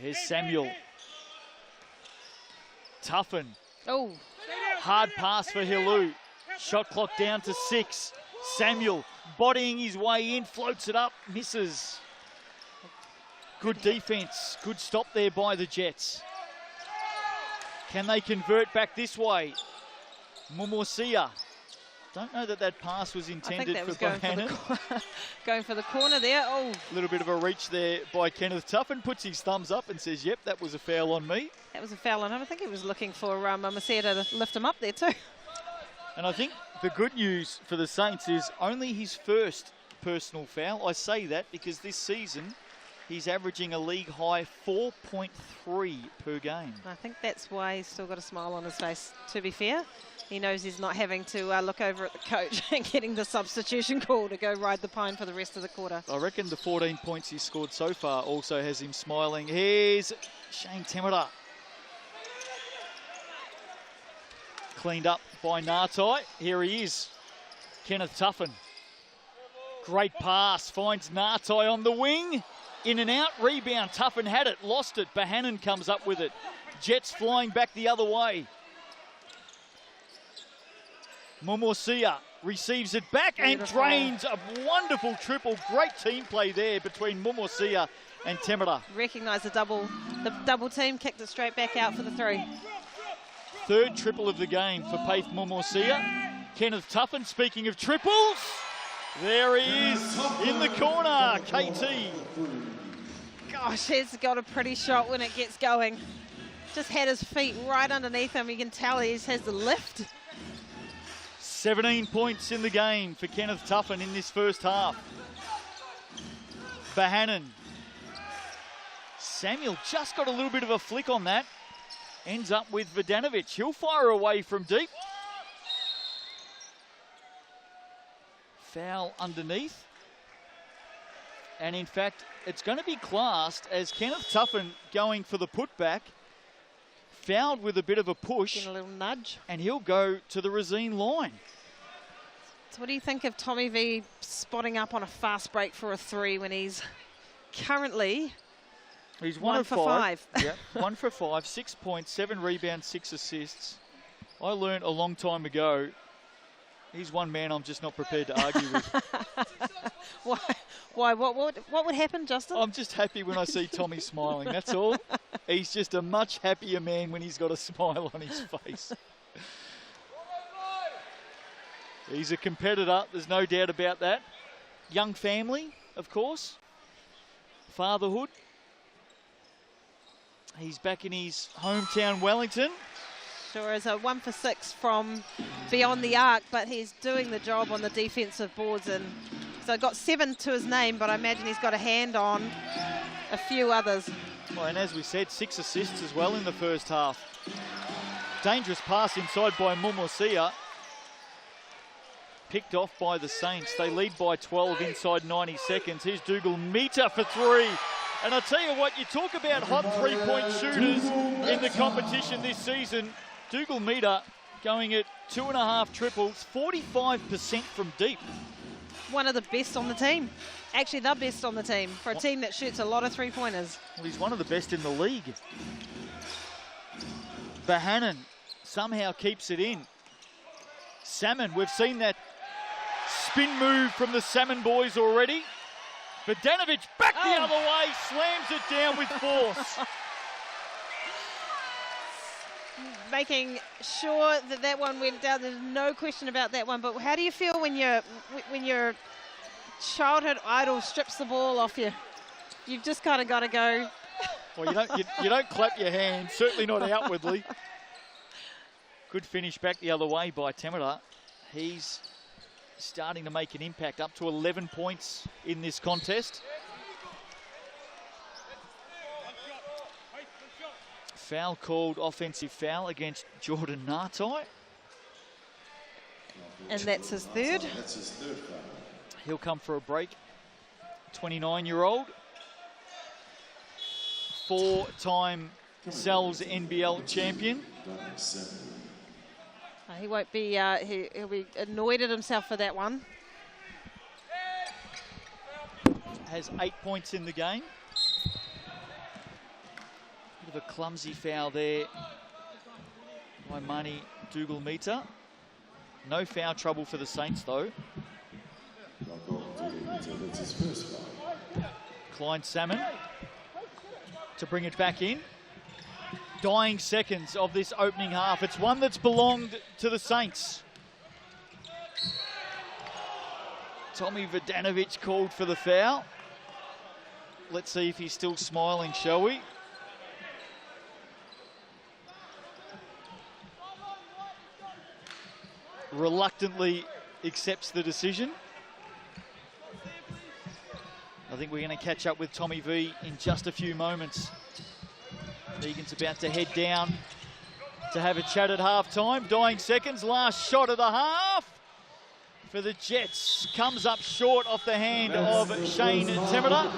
Here's Samuel. Tuffin. Oh. Hard pass for Hilu. Shot clock down to 6. Samuel bodying his way in, floats it up, misses. Good defense, good stop there by the Jets. Can they convert back this way? Mumusia. Don't know that pass was intended for Bohannon. Going for the corner there. Oh. A little bit of a reach there by Kenneth Tuffin. Puts his thumbs up and says, yep, that was a foul on me. That was a foul on him. I think he was looking for Mumusia to lift him up there too. And I think the good news for the Saints is only his first personal foul. I say that because this season he's averaging a league high 4.3 per game. I think that's why he's still got a smile on his face, to be fair. He knows he's not having to look over at the coach and getting the substitution call to go ride the pine for the rest of the quarter. I reckon the 14 points he's scored so far also has him smiling. Here's Shane Temera. Cleaned up by Nartai. Here he is, Kenneth Tuffin. Great pass, finds Nartai on the wing. In and out, rebound. Tuffin had it, lost it. Bohannon comes up with it. Jets flying back the other way. Mumusia receives it back and drains a wonderful triple. Great team play there between Mumusia and Temera. Recognise the double team, kicked it straight back out for the three. Third triple of the game for Paith Mumusia. Kenneth Tuffin, speaking of triples, there he is in the corner, KT. Gosh, he's got a pretty shot when it gets going. Just had his feet right underneath him. You can tell he has the lift. 17 points in the game for Kenneth Tuffin in this first half. Bohannon. Samuel just got a little bit of a flick on that. Ends up with Vodanovic. He'll fire away from deep. Foul underneath. And in fact, it's going to be classed as Kenneth Tuffin going for the putback. Fouled with a bit of a push. Getting a little nudge. And he'll go to the Racine line. So what do you think of Tommy V spotting up on a fast break for a three when he's currently He's one for five? Yeah, 1 for 5, 6 points, 7 rebounds, 6 assists. I learned a long time ago He's one man I'm just not prepared to argue with. Why? What would happen, Justin? I'm just happy when I see Tommy smiling, that's all. He's just a much happier man when he's got a smile on his face. He's a competitor, there's no doubt about that. Young family, of course. Fatherhood. He's back in his hometown, Wellington. Sure is a 1 for 6 from beyond the arc, but he's doing the job on the defensive boards, and so got 7 to his name, but I imagine he's got a hand on a few others. Well, and as we said, 6 assists as well in the first half. Dangerous pass inside by Mumosia. Picked off by the Saints. They lead by 12 inside 90 seconds. Here's Dougal Meter for 3. And I tell you what, you talk about hot three-point shooters in the competition this season. Dougal Meter going at 2.5 triples, 45% from deep. One of the best on the team. Actually, the best on the team for a team that shoots a lot of three-pointers. Well, he's one of the best in the league. Bahanan somehow keeps it in. Salmon, we've seen that spin move from the Salmon boys already. Bogdanovic back the other way, slams it down with force. Making sure that that one went down. There's no question about that one. But how do you feel when your childhood idol strips the ball off you? You've just kind of got to go. Well, you don't clap your hands, certainly not outwardly. Good finish back the other way by Temera. He's starting to make an impact, up to 11 points in this contest. Foul called, offensive foul against Jordan Nartai. And that's his third. He'll come for a break. 29-year-old. 4-time Sal's NBL champion. He won't be, he'll be annoyed at himself for that one. Has 8 points in the game. Bit of a clumsy foul there by Mani Dougal Meter. No foul trouble for the Saints though. Klein Salmon to bring it back in. Dying seconds of this opening half. It's one that's belonged to the Saints. Tommy Bogdanovic called for the foul. Let's see if he's still smiling, shall we? Reluctantly accepts the decision. I think we're going to catch up with Tommy V in just a few moments. Egan's about to head down to have a chat at half-time. Dying seconds, last shot of the half for the Jets. Comes up short off the hand of Shane Temera.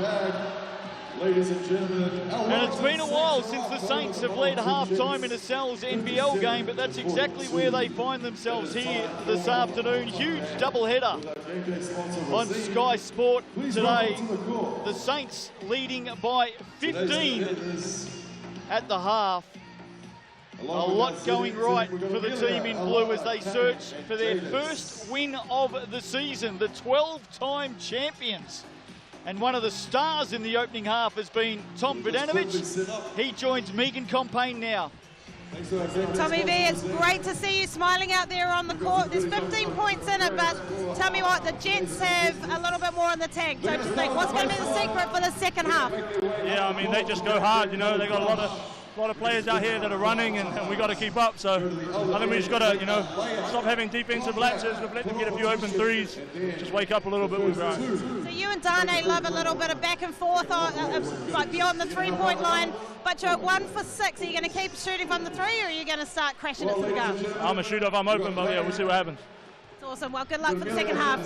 Ladies and gentlemen, And it's been a while since the Saints have led half-time in a Sal's NBL game, but that's exactly where they find themselves here this afternoon. Huge doubleheader on Sky Sport today. The Saints leading by 15 at the half. A lot going right for the team in blue as they search for their first win of the season, the 12-time champions. And one of the stars in the opening half has been Tom Bogdanovic. He joins Megan Compain now. Tommy V, it's great to see you smiling out there on the court. There's 15 points in it, but tell me what, the Jets have a little bit more in the tank, don't you think? What's going to be the secret for the second half? Yeah, I mean, they just go hard, you know. They got a lot of players out here that are running, and we got to keep up. So I think we just got to, you know, stop having defensive lapses. We've let them get a few open threes. Just wake up a little bit with Brian. So you and Dane love a little bit of back and forth, like beyond the three-point line, but you're 1 for 6. Are you going to keep shooting from the three, or are you going to start crashing it to the goal? I'm a shooter if I'm open, but yeah, we'll see what happens. That's awesome. Well, good luck for the second half.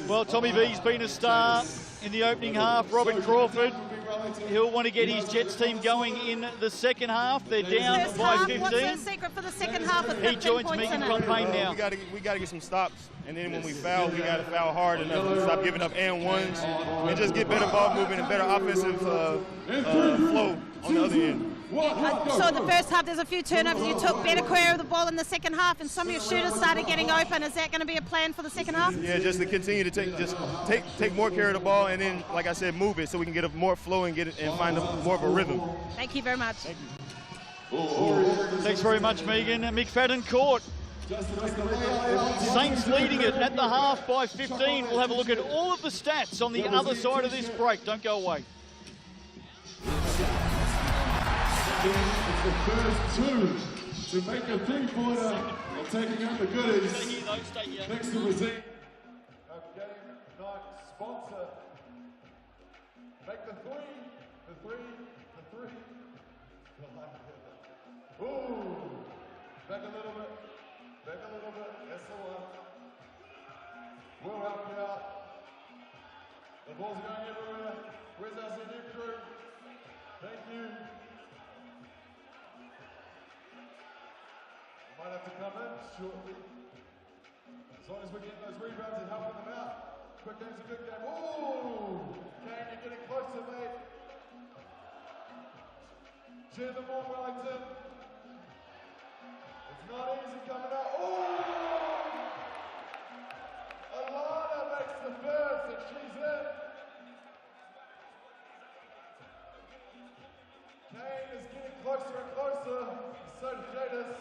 Well, Tommy V's been a star in the opening half. Robert Crawford, he'll want to get his Jets team going in the second half. They're down First by half, 15. what's the secret for the second half with 15 He joins points Megan in it? Compain now. We got to get some stops, and then when we foul, we got to foul hard and stop giving up and ones, and just get better ball movement and better offensive flow on the other end. So in the first half, there's a few turnovers. You took better care of the ball in the second half, and some of your shooters started getting open. Is that going to be a plan for the second half? Yeah, just to continue to take more care of the ball, and then, like I said, move it so we can get a more flow and find more of a rhythm. Thank you very much. Thanks very much, Megan. McFadden Court. Saints leading it at the half by 15. We'll have a look at all of the stats on the other side of this break. Don't go away. It's the first two to make a three-pointer and taking out the goodies. Next to Razine. Game night sponsor. Make the three. Ooh. Back a little bit. That's the one. We'll help you out. The balls are going everywhere. Where's our senior crew? Thank you. Might have to come in shortly. As long as we're getting those rebounds and helping them out. Quick game's a good game. Ooh! Kane, you're getting closer, mate. Cheer them on, Wellington. It's not easy coming out. Ooh! Alana makes the first and she's in. Kane is getting closer and closer. So does Jadis.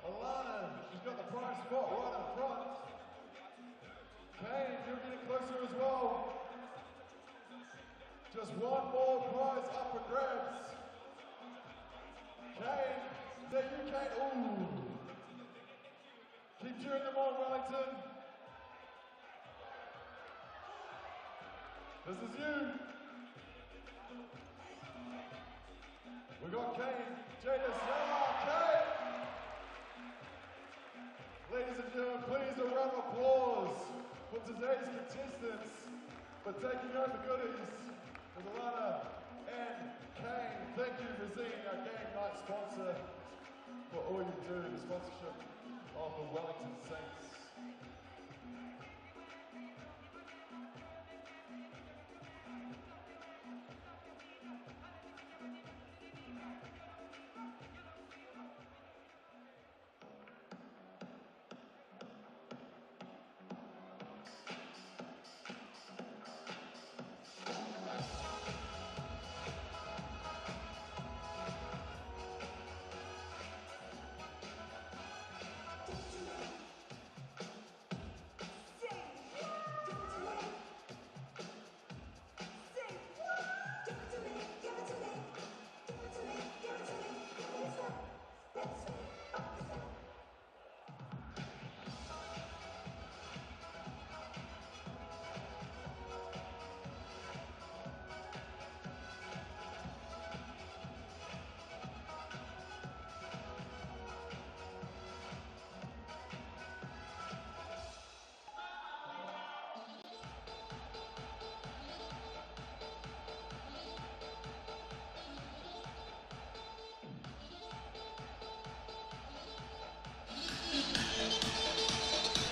Alana, she's got the prime spot right up front. Kane, you're getting closer as well. Just one more prize up for grabs. Kane, is that you, Kane? Ooh. Keep cheering them on, Wellington. This is you. We got Kane, Jadis, Kane. Ladies and gentlemen, please a round of applause for today's contestants for taking home the goodies with Alana and Kane. Thank you for being our game night sponsor for all you do in the sponsorship of the Wellington Saints.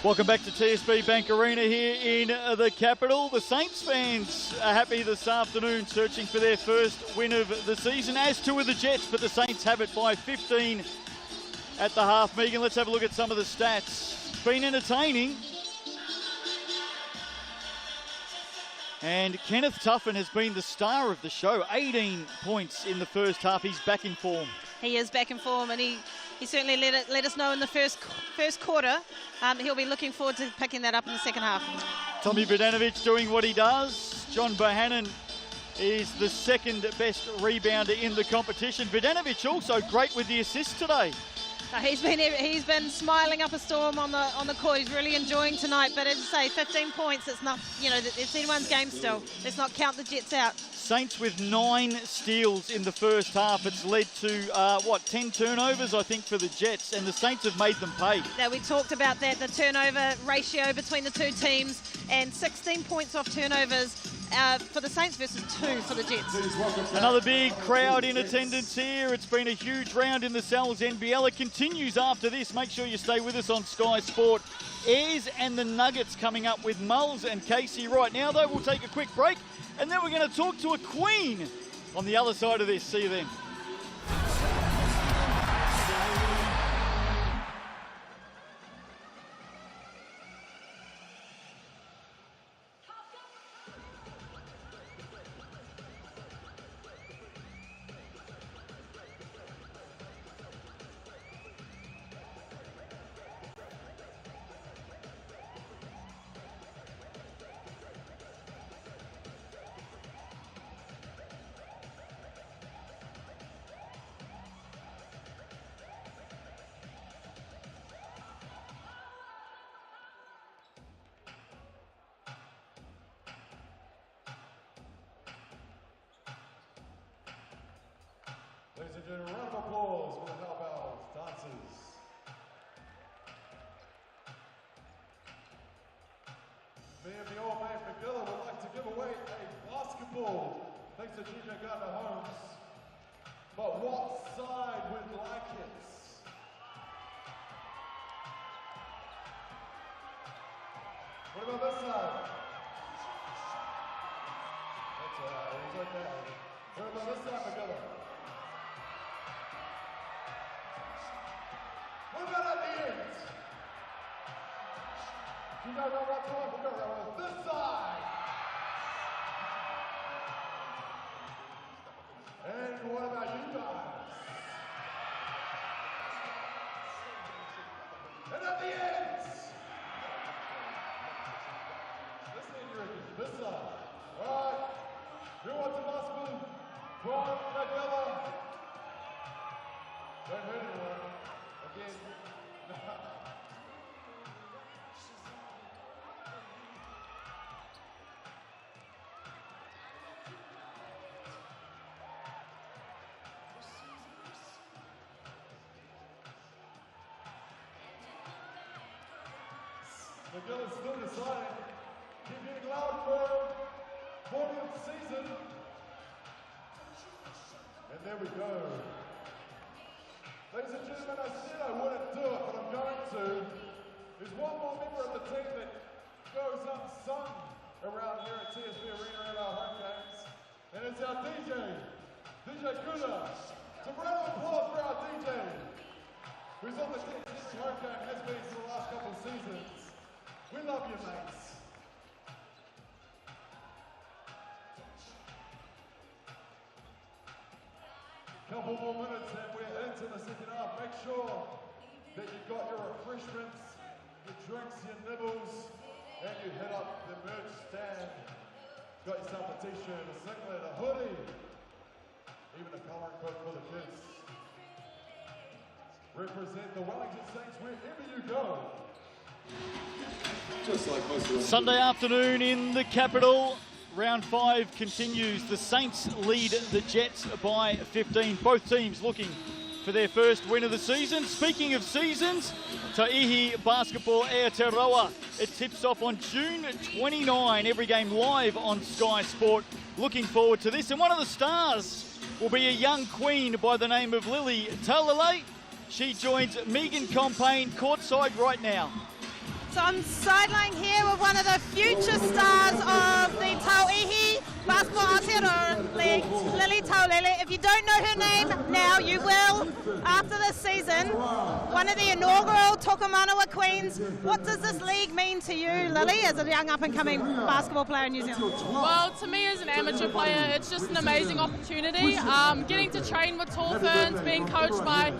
Welcome back to TSB Bank Arena here in the capital. The Saints fans are happy this afternoon, searching for their first win of the season, as too are the Jets, but the Saints have it by 15 at the half. Megan, let's have a look at some of the stats. It's been entertaining. And Kenneth Tuffin has been the star of the show. 18 points in the first half. He's back in form. He is back in form, and he certainly let us know in the first quarter. He'll be looking forward to picking that up in the second half. Tommy Vodanovic doing what he does. John Bohannon is the second best rebounder in the competition. Vodanovic also great with the assist today. He's been smiling up a storm on the court. He's really enjoying tonight. But as I say, 15 points. It's not, it's anyone's game still. Let's not count the Jets out. Saints with 9 steals in the first half. It's led to 10 turnovers, I think, for the Jets, and the Saints have made them pay. Now, we talked about that, the turnover ratio between the two teams, and 16 points off turnovers for the Saints versus 2 for the Jets. Another big crowd in attendance here. It's been a huge round in the NZNBL. It continues after this. Make sure you stay with us on Sky Sport. Ayers and the Nuggets coming up with Mulls and Casey right now, though. We'll take a quick break, and then we're going to talk to a queen on the other side of this. See you then. Ladies and gentlemen, round of applause for the cowbell dancers. Me and the old man McGilla would like to give away a basketball, thanks to DJ Gardner Holmes. But what side would like it? What about this side? That's alright, he's okay. What about this side, McGilla? What about at the end? You guys know what time we're going this side. And what about you guys? And at the end. This side. All right. Who wants a basketball? Brian, McGilla. Don't hurt anyone. Again. McGilla's still deciding. Keep getting loud for 40th season. And there we go. Ladies and gentlemen, I said I wouldn't do it, but I'm going to. There's one more member of the team that goes unsung around here at TSB Arena at our home games. And it's our DJ, DJ Kuda. So round of applause for our DJ, who's on the TSB home game, has been for the last couple of seasons. We love you, mates. Couple more minutes and we're into the second half. Make sure that you've got your refreshments, your drinks, your nibbles, and you hit up the merch stand. Got yourself a t-shirt, a singlet, a hoodie, even a colouring book for the kids. Represent the Wellington Saints wherever you go. Just like most of Sunday afternoon in the capital. Round 5 continues. The Saints lead the Jets by 15. Both teams looking for their first win of the season. Speaking of seasons, Ta'ihi Basketball Aotearoa. It tips off on June 29. Every game live on Sky Sport. Looking forward to this. And one of the stars will be a young queen by the name of Lily Taulele. She joins Megan Compain courtside right now. So I'm sideline here with one of the future stars of the Ta'ihi Basketball Aotearoa League, Lily Taulele. If you don't know her name now, you will after this season. One of the inaugural Tokomanawa Queens. What does this league mean to you, Lily, as a young up-and-coming basketball player in New Zealand? Well, to me as an amateur player, it's just an amazing opportunity. Getting to train with tall ferns, being coached by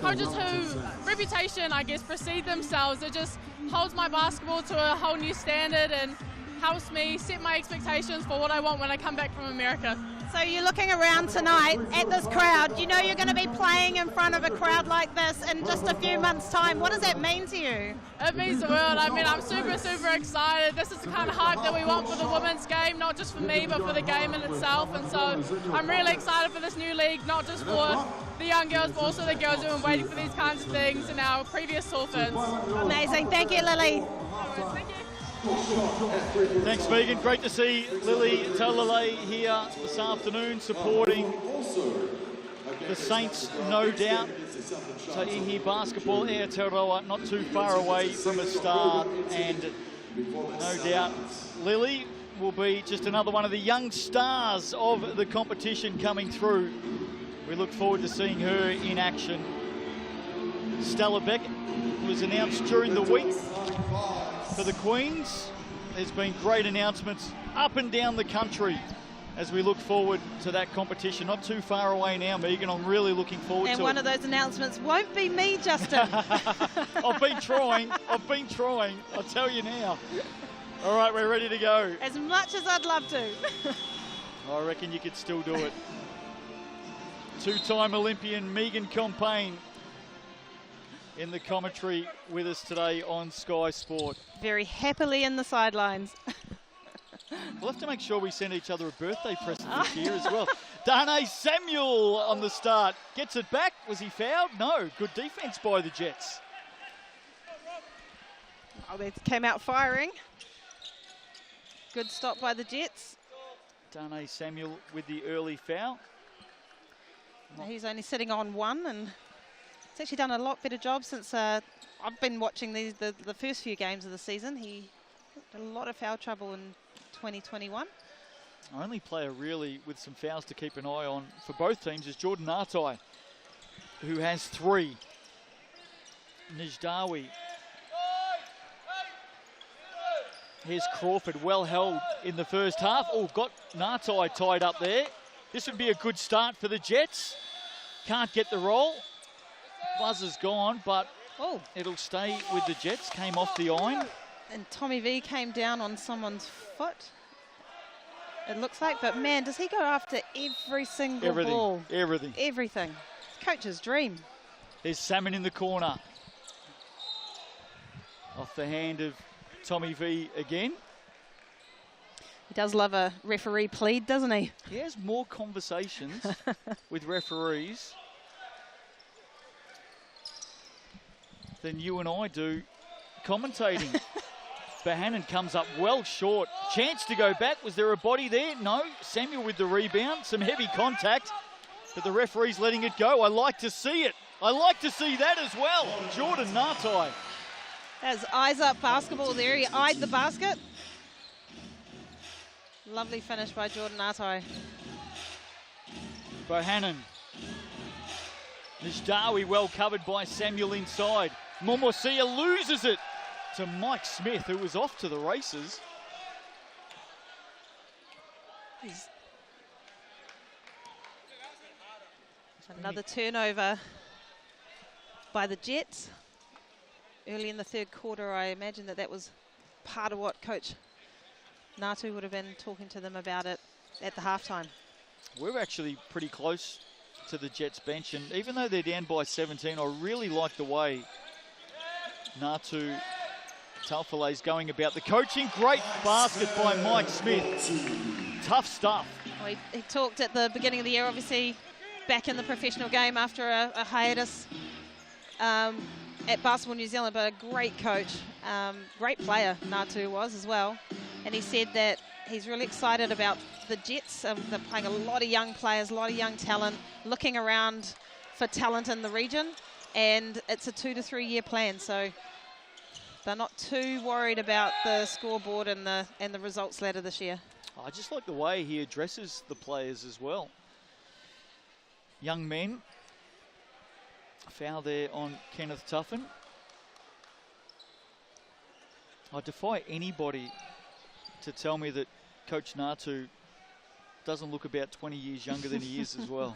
coaches who reputation, I guess, precede themselves. It just holds my basketball to a whole new standard and helps me set my expectations for what I want when I come back from America. So you're looking around tonight at this crowd. You know you're going to be playing in front of a crowd like this in just a few months' time. What does that mean to you? It means the world. I mean, I'm super, super excited. This is the kind of hype that we want for the women's game, not just for me, but for the game in itself. And so I'm really excited for this new league, not just for the young girls, but also the girls who have been waiting for these kinds of things in our previous tour ferns. Amazing. Thank you, Lily. Thank you. Thanks, Megan. Great to see Lily Taulele here this afternoon supporting the Saints, no doubt. Ta'ihi Basketball Aotearoa not too far away from a star, and no doubt Lily will be just another one of the young stars of the competition coming through. We look forward to seeing her in action. Stella Beckett was announced during the week for the Queens. There's been great announcements up and down the country as we look forward to that competition. Not too far away now, Megan. I'm really looking forward to it. And one of those announcements won't be me, Justin. I've been trying. I'll tell you now. All right, we're ready to go. As much as I'd love to. I reckon you could still do it. Two-time Olympian Megan Compain in the commentary with us today on Sky Sport. Very happily in the sidelines. We'll have to make sure we send each other a birthday present this year as well. Darnay Samuel on the start. Gets it back. Was he fouled? No. Good defense by the Jets. Oh, they came out firing. Good stop by the Jets. Darnay Samuel with the early foul. He's only sitting on one, and he's actually done a lot better job since I've been watching the first few games of the season. He had a lot of foul trouble in 2021. Only player really with some fouls to keep an eye on for both teams is Jordan Artai, who has 3. Nijdawi. Here's Crawford, well held in the first half. Oh, got Nartai tied up there. This would be a good start for the Jets. Can't get the roll. Buzzer's gone, but it'll stay with the Jets. Came off the iron. And Tommy V came down on someone's foot, it looks like. But man, does he go after every single ball? Everything. Everything. Coach's dream. There's Salmon in the corner. Off the hand of Tommy V again. He does love a referee plead, doesn't he? He has more conversations with referees than you and I do commentating. Bohannon comes up well short. Chance to go back. Was there a body there? No. Samuel with the rebound. Some heavy contact, but the referee's letting it go. I like to see it. I like to see that as well. Jordan Nartai. Has eyes up basketball there. He eyed the basket. Lovely finish by Jordan Nartai. Bohannon. Nijdawi well covered by Samuel inside. Momosia loses it to Mike Smith, who was off to the races. Another turnover by the Jets. Early in the third quarter, I imagine that was part of what Coach Natu would have been talking to them about it at the halftime. We're actually pretty close to the Jets bench, and even though they're down by 17, I really like the way Natu Taufale's going about the coaching. Great basket by Mike Smith. Tough stuff. Well, he talked at the beginning of the year, obviously back in the professional game after a hiatus at Basketball New Zealand, but a great coach, great player Natu was as well. And he said that he's really excited about the Jets. They're playing a lot of young players, a lot of young talent, looking around for talent in the region. And it's a 2 to 3 year plan, so they're not too worried about the scoreboard and the results ladder this year. I just like the way he addresses the players as well. Young men. Foul there on Kenneth Tuffin. I defy anybody to tell me that Coach Natu doesn't look about 20 years younger than he is as well.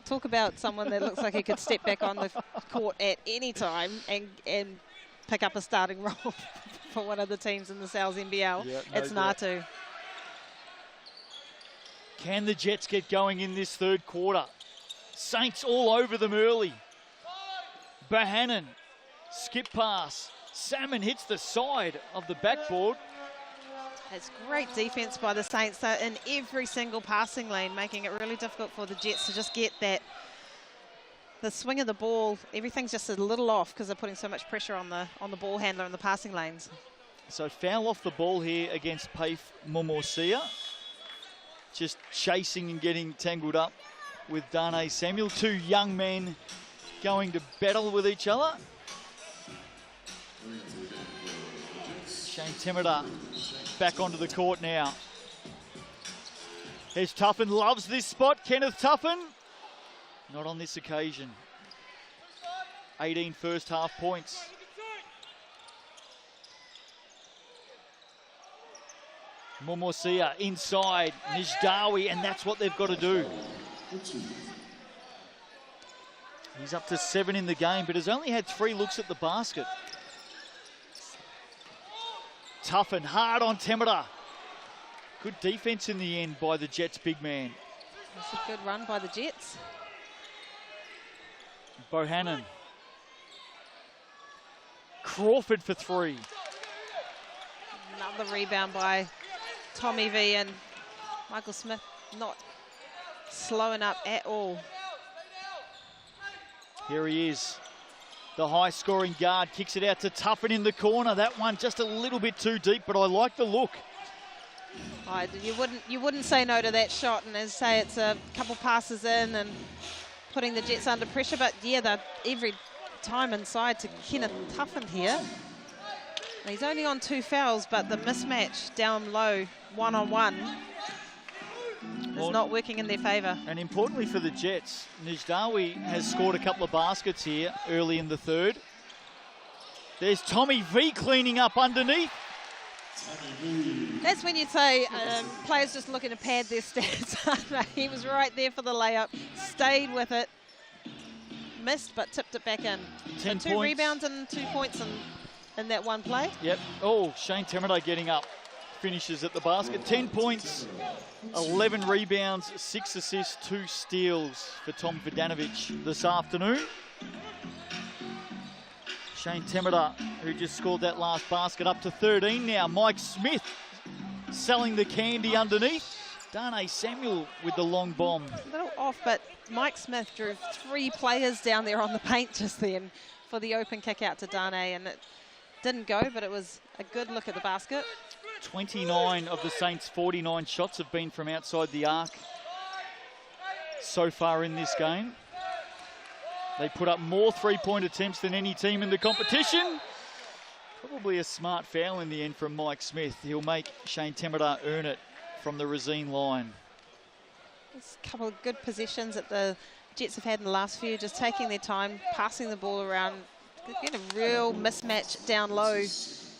Talk about someone that looks like he could step back on the court at any time and pick up a starting role for one of the teams in the Sal's NBL. Yeah, it's Natu. Can the Jets get going in this third quarter? Saints all over them early. Bohannon, skip pass. Salmon hits the side of the backboard. It's great defense by the Saints. They're in every single passing lane, making it really difficult for the Jets to just get the swing of the ball. Everything's just a little off because they're putting so much pressure on the ball handler in the passing lanes. So foul off the ball here against Paif Momosia. Just chasing and getting tangled up with Darnay Samuel. 2 young men going to battle with each other. Shane Temida back onto the court now. Here's Tuffin, loves this spot. Kenneth Tuffin, not on this occasion. 18 first half points. Momosia inside, Nijdawi, and that's what they've got to do. He's up to 7 in the game, but has only had 3 looks at the basket. Tuffin, hard on Temida. Good defense in the end by the Jets' big man. That's a good run by the Jets. Bohannon. Crawford for 3. Another rebound by Tommy V, and Michael Smith not slowing up at all. Here he is. The high-scoring guard kicks it out to Tuffin in the corner. That one just a little bit too deep, but I like the look. You wouldn't say no to that shot, and as say it's a couple passes in and putting the Jets under pressure. But yeah, they're every time inside to Kenneth Tuffin here. And he's only on 2 fouls, but the mismatch down low, one-on-one, is not working in their favour. And importantly for the Jets, Nijdawi has scored a couple of baskets here early in the third. There's Tommy V cleaning up underneath. That's when you'd say players just looking to pad their stats. He was right there for the layup, stayed with it, missed but tipped it back in. 10 so 2 points. Rebounds and 2 points in that one play. Yep. Oh, Shane Temeday getting up. Finishes at the basket. 10 points, 11 rebounds, 6 assists, 2 steals for Tom Vidanovic this afternoon. Shane Temeday, who just scored that last basket, up to 13 now. Mike Smith selling the candy underneath. Darnay Samuel with the long bomb. A little off, but Mike Smith drew 3 players down there on the paint just then for the open kick out to Darnay, and it didn't go, but it was a good look at the basket. 29 of the Saints' 49 shots have been from outside the arc so far in this game. They put up more 3-point attempts than any team in the competition. Probably a smart foul in the end from Mike Smith. He'll make Shane Temeday earn it from the Racine line. There's a couple of good possessions that the Jets have had in the last few, just taking their time, passing the ball around, get a real mismatch down low,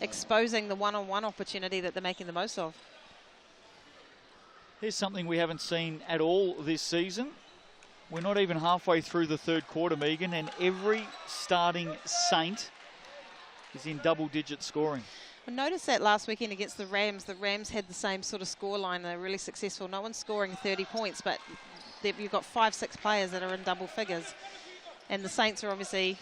exposing the one-on-one opportunity that they're making the most of. Here's something we haven't seen at all this season. We're not even halfway through the third quarter, Megan, and every starting Saint is in double-digit scoring. I noticed that last weekend against the Rams. The Rams had the same sort of scoreline. They're really successful. No one's scoring 30 points, but you've got 5-6 players that are in double figures. And the Saints are obviously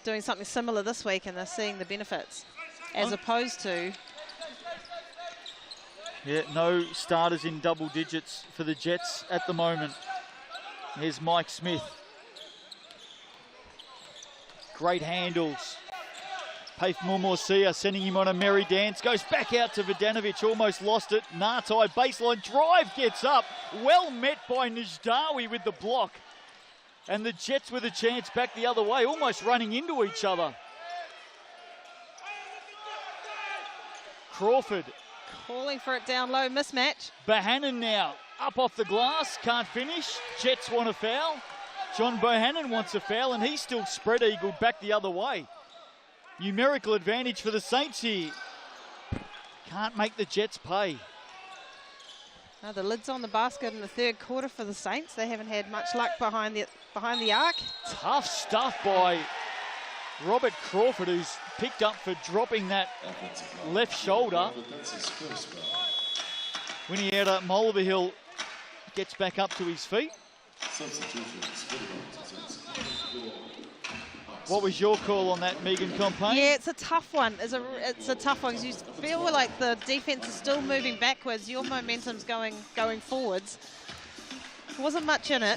doing something similar this week, and they're seeing the benefits, as opposed to... Yeah, no starters in double digits for the Jets at the moment. Here's Mike Smith. Great handles. Paif Mumorsia sending him on a merry dance. Goes back out to Vidanovic, almost lost it. Nartai, baseline drive, gets up. Well met by Nijdawi with the block. And the Jets with a chance back the other way, almost running into each other. Crawford. Calling for it down low, mismatch. Bohannon now, up off the glass, can't finish. Jets want a foul. John Bohannon wants a foul, and he's still spread-eagled back the other way. Numerical advantage for the Saints here. Can't make the Jets pay. Now the lid's on the basket in the third quarter for the Saints. They haven't had much luck behind the arc. Tough stuff by Robert Crawford, who's picked up for dropping that left shoulder. Winnietta Mulvihill gets back up to his feet. What was your call on that, Megan Compain? Yeah, it's a tough one. It's a tough one because you feel like the defense is still moving backwards. Your momentum's going forwards. There wasn't much in it.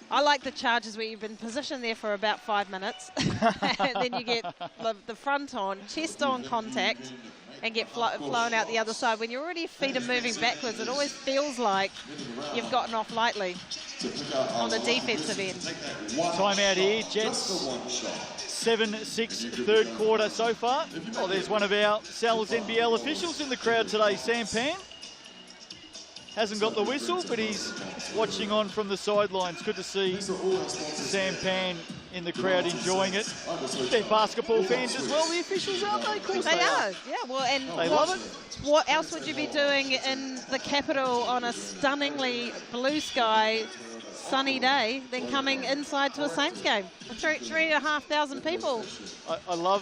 I like the charges where you've been positioned there for about 5 minutes and then you get the front on, chest on contact and get flown out the other side. When your already feet are moving backwards, it always feels like you've gotten off lightly on the defensive end. Timeout here, Jets. 7-6 third quarter so far. Oh, there's one of our Sal's NBL officials in the crowd today, Sam Pan. Hasn't got the whistle, but he's watching on from the sidelines. Good to see Sam Pan in the crowd enjoying it. They're basketball fans as well, the officials, aren't they? Of course they are. Yeah, well, and they love it. What else would you be doing in the capital on a stunningly blue sky, sunny day than coming inside to a Saints game? 3,500 people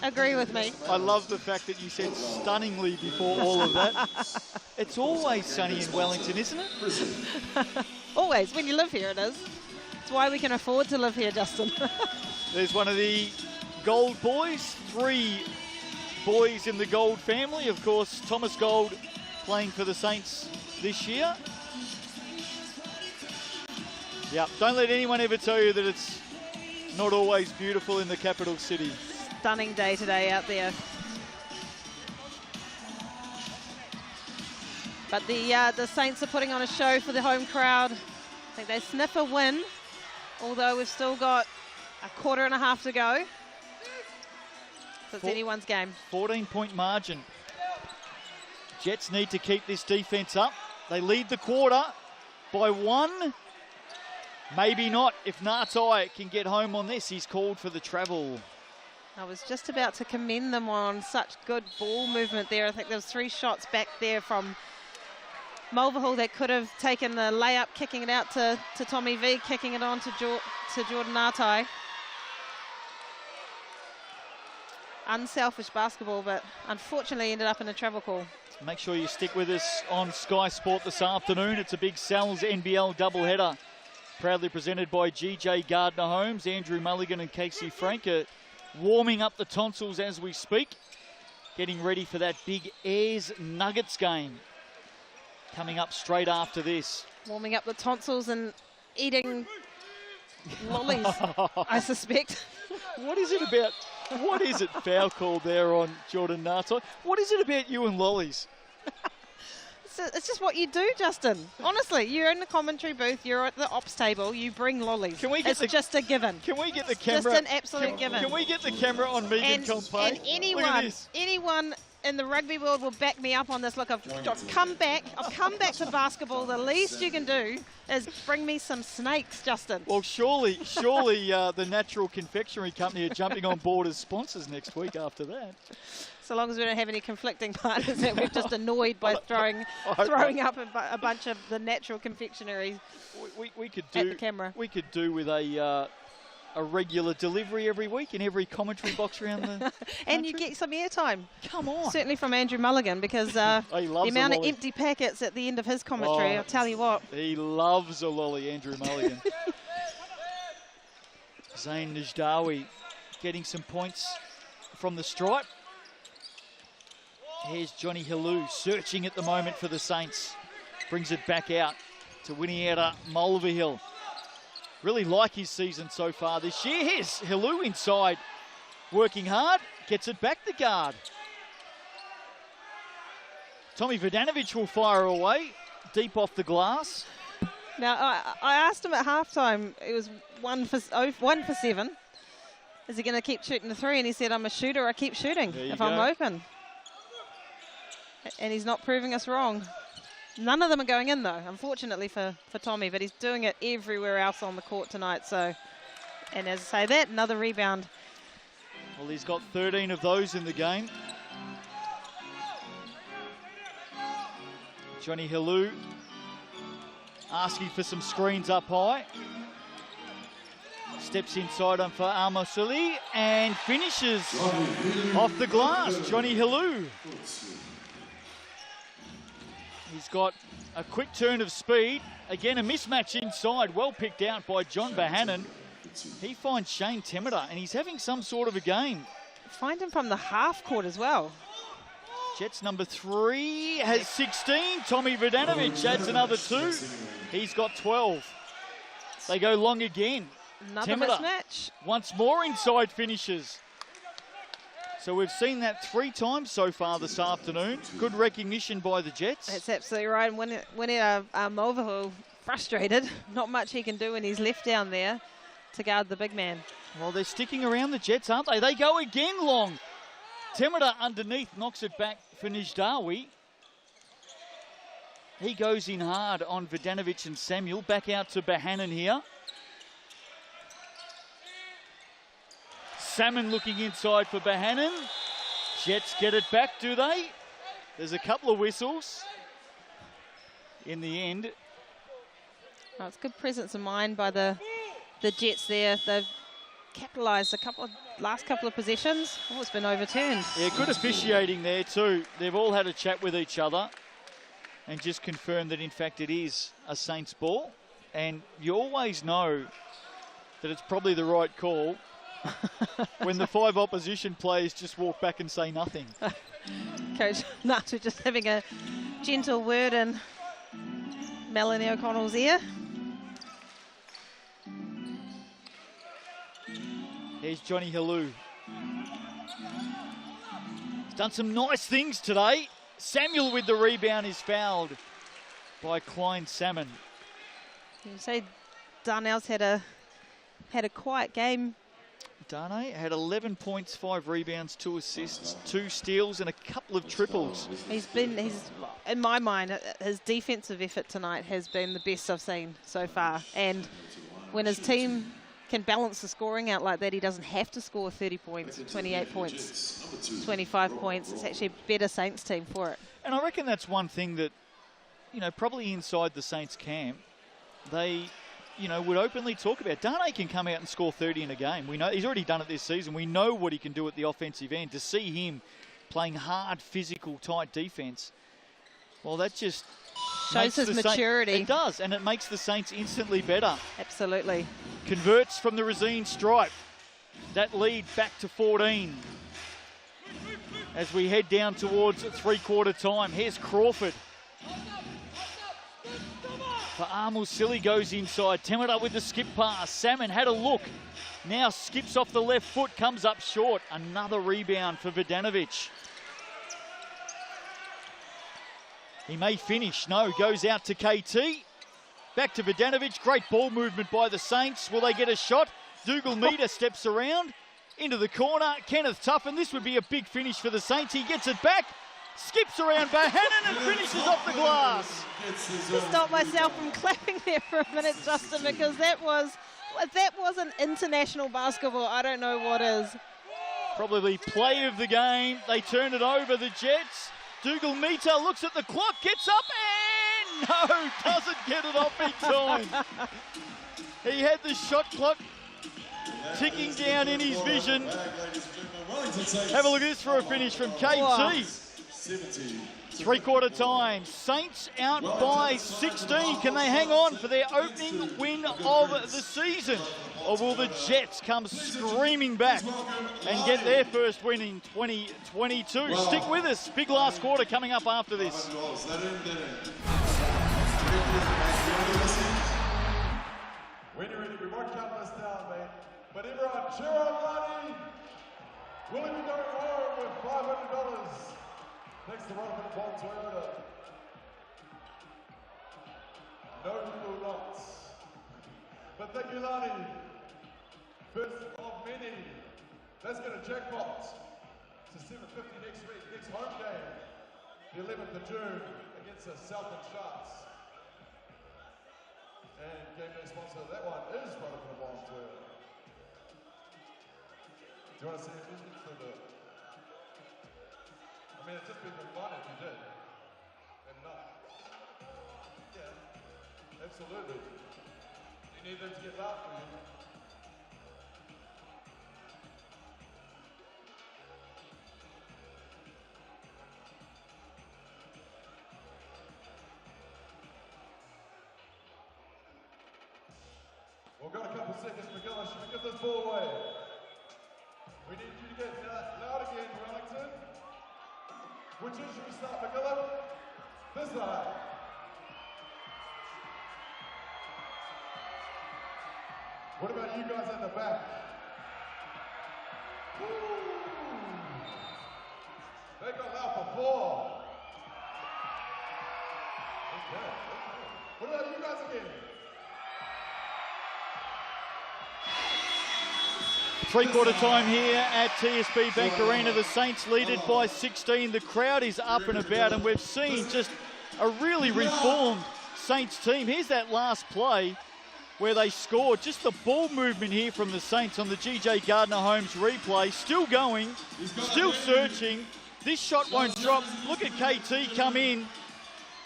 agree with me. I love the fact that you said stunningly before all of that. It's always sunny in Wellington, isn't it? Always. When you live here, it is. It's why we can afford to live here, Justin. There's one of the Gold boys. 3 boys in the Gold family. Of course, Thomas Gold playing for the Saints this year. Yeah, don't let anyone ever tell you that it's not always beautiful in the capital city. Stunning day today out there. But the Saints are putting on a show for the home crowd. I think they sniff a win, although we've still got a quarter and a half to go. So it's anyone's game. 14-point margin. Jets need to keep this defense up. They lead the quarter by 1. Maybe not. If Ngatai can get home on this, he's called for the travel. I was just about to commend them on such good ball movement there. I think there was 3 shots back there from Mulvihill that could have taken the layup, kicking it out to Tommy V, kicking it on to Jordan Ngatai. Unselfish basketball, but unfortunately ended up in a travel call. Make sure you stick with us on Sky Sport this afternoon. It's a big Sal's NBL doubleheader, proudly presented by GJ Gardner Homes. Andrew Mulligan and Casey Frank are warming up the tonsils as we speak, getting ready for that big Airs Nuggets game coming up straight after this. Warming up the tonsils and eating lollies, I suspect. What is it foul call there on Jordan Ngatai? What is it about you and lollies? It's just what you do, Justin. Honestly, you're in the commentary booth, you're at the ops table, you bring lollies. It's just a given. Can we get the camera? Just an absolute given. Can we get the camera on Megan Compay? And anyone in the rugby world will back me up on this. Look, I've come back to basketball. The least you can do is bring me some snakes, Justin. Well, surely the Natural Confectionery Company are jumping on board as sponsors next week after that. So long as we don't have any conflicting partners that we're just annoyed by throwing up a bunch of the natural confectionery we could at the camera. We could do with a regular delivery every week in every commentary box around the And you get some airtime. Come on. Certainly from Andrew Mulligan, because the amount of empty packets at the end of his commentary, I'll tell you what. He loves a lolly, Andrew Mulligan. Zayn Najdawi getting some points from the stripe. Here's Johnny Hillu searching at the moment for the Saints. Brings it back out to Winiera Mulvihill. Really like his season so far this year. Here's Hillu inside, working hard, gets it back the guard. Tommy Vodanovic will fire away, deep off the glass. Now, I asked him at halftime, it was 1 for 7. Is he going to keep shooting the 3? And he said, I'm a shooter, I keep shooting if I'm open. And he's not proving us wrong. None of them are going in, though, unfortunately for Tommy, but he's doing it everywhere else on the court tonight. So, and as I say that, another rebound. Well, he's got 13 of those in the game. Johnny Hillu asking for some screens up high. Steps inside on for Armosuli and finishes off the glass. Johnny Hillu. He's got a quick turn of speed. Again, a mismatch inside. Well picked out by John Bohannon. He finds Shane Temida, and he's having some sort of a game. Find him from the half court as well. Jets number 3 has 16. Tommy Vodanovic adds another 2. He's got 12. They go long again. Another Temida mismatch. once more inside finishes. So we've seen that 3 times so far this afternoon. Good recognition by the Jets. That's absolutely right. And when Mulvihill frustrated, not much he can do when he's left down there to guard the big man. Well, they're sticking around the Jets, aren't they? They go again long. Temida underneath knocks it back for Najdawi. He goes in hard on Vodanovic and Samuel. Back out to Bohannon here. Salmon looking inside for Bohannon. Jets get it back, do they? There's a couple of whistles in the end. Oh, it's good presence of mind by the Jets there. They've capitalised last couple of possessions. Oh, it's been overturned. Yeah, good officiating there too. They've all had a chat with each other and just confirmed that in fact it is a Saints ball. And you always know that it's probably the right call when the 5 opposition players just walk back and say nothing. Coach Natu just having a gentle word in Melanie O'Connell's ear. Here's Johnny Halou. He's done some nice things today. Samuel with the rebound is fouled by Klein Salmon. You say Darnell's had a quiet game. Darnay had 11 points, 5 rebounds, 2 assists, 2 steals and a couple of triples. He's in my mind, his defensive effort tonight has been the best I've seen so far. And when his team can balance the scoring out like that, he doesn't have to score 30 points, 28 points, 25 points. It's actually a better Saints team for it. And I reckon that's one thing that, you know, probably inside the Saints camp, they, you know, would openly talk about. Darnay can come out and score 30 in a game. We know he's already done it this season. We know what he can do at the offensive end. To see him playing hard, physical, tight defense, well, that just shows his maturity. It does, and it makes the Saints instantly better. Absolutely. Converts from the Rosine stripe. That lead back to 14. As we head down towards three-quarter time, here's Crawford. For Armel, Silly goes inside. Temera with the skip pass. Salmon had a look. Now skips off the left foot, comes up short. Another rebound for Vodanovic. He may finish. No, goes out to KT. Back to Vodanovic. Great ball movement by the Saints. Will they get a shot? Dougal Meter steps around into the corner. Kenneth Tuffin. This would be a big finish for the Saints. He gets it back. Skips around Bohannon and finishes off the glass. Just stopped myself from clapping there for a minute, Justin, because that wasn't international basketball. I don't know what is. Probably play of the game. They turn it over, the Jets. Dougal Meter looks at the clock, gets up, and no, doesn't get it off in time. He had the shot clock ticking down in his vision. Have a look at this for a finish from KT. Three-quarter time. Saints out by 16. Can they hang on for their opening win of the season? Or will the Jets come screaming back and get their first win in 2022? Stick with us. Big last quarter coming up after this. When you're ready, we won't count this down, mate. But everyone, cheer on Lonnie. Will he be going home with $500? Next to Basketbol Toyota. No, you will not. But thank you, Lani. First of many. Let's get a jackpot. It's a $750 next week. Next home game, the 11th of June against the Celtic Sharks. And game day sponsor of that one is Basketbol Toyota. Do you want to see a music for the? I mean, it's just been fun if you did. And not. Yeah, absolutely. You need them to get loud for you. We've got a couple of seconds, McGillis. Should we get this ball away? We need you to get loud again, Wellington. Which is should we start, McGillis? This side. What about you guys at the back? Woo! They got loud for 4. Okay. What about you guys again? Three-quarter time here at TSB Bank Arena. The Saints lead it by 16. The crowd is up and about, and we've seen just a really reformed Saints team. Here's that last play where they scored. Just the ball movement here from the Saints on the GJ Gardner-Holmes replay. Still going, still searching. This shot won't drop. Look at KT come in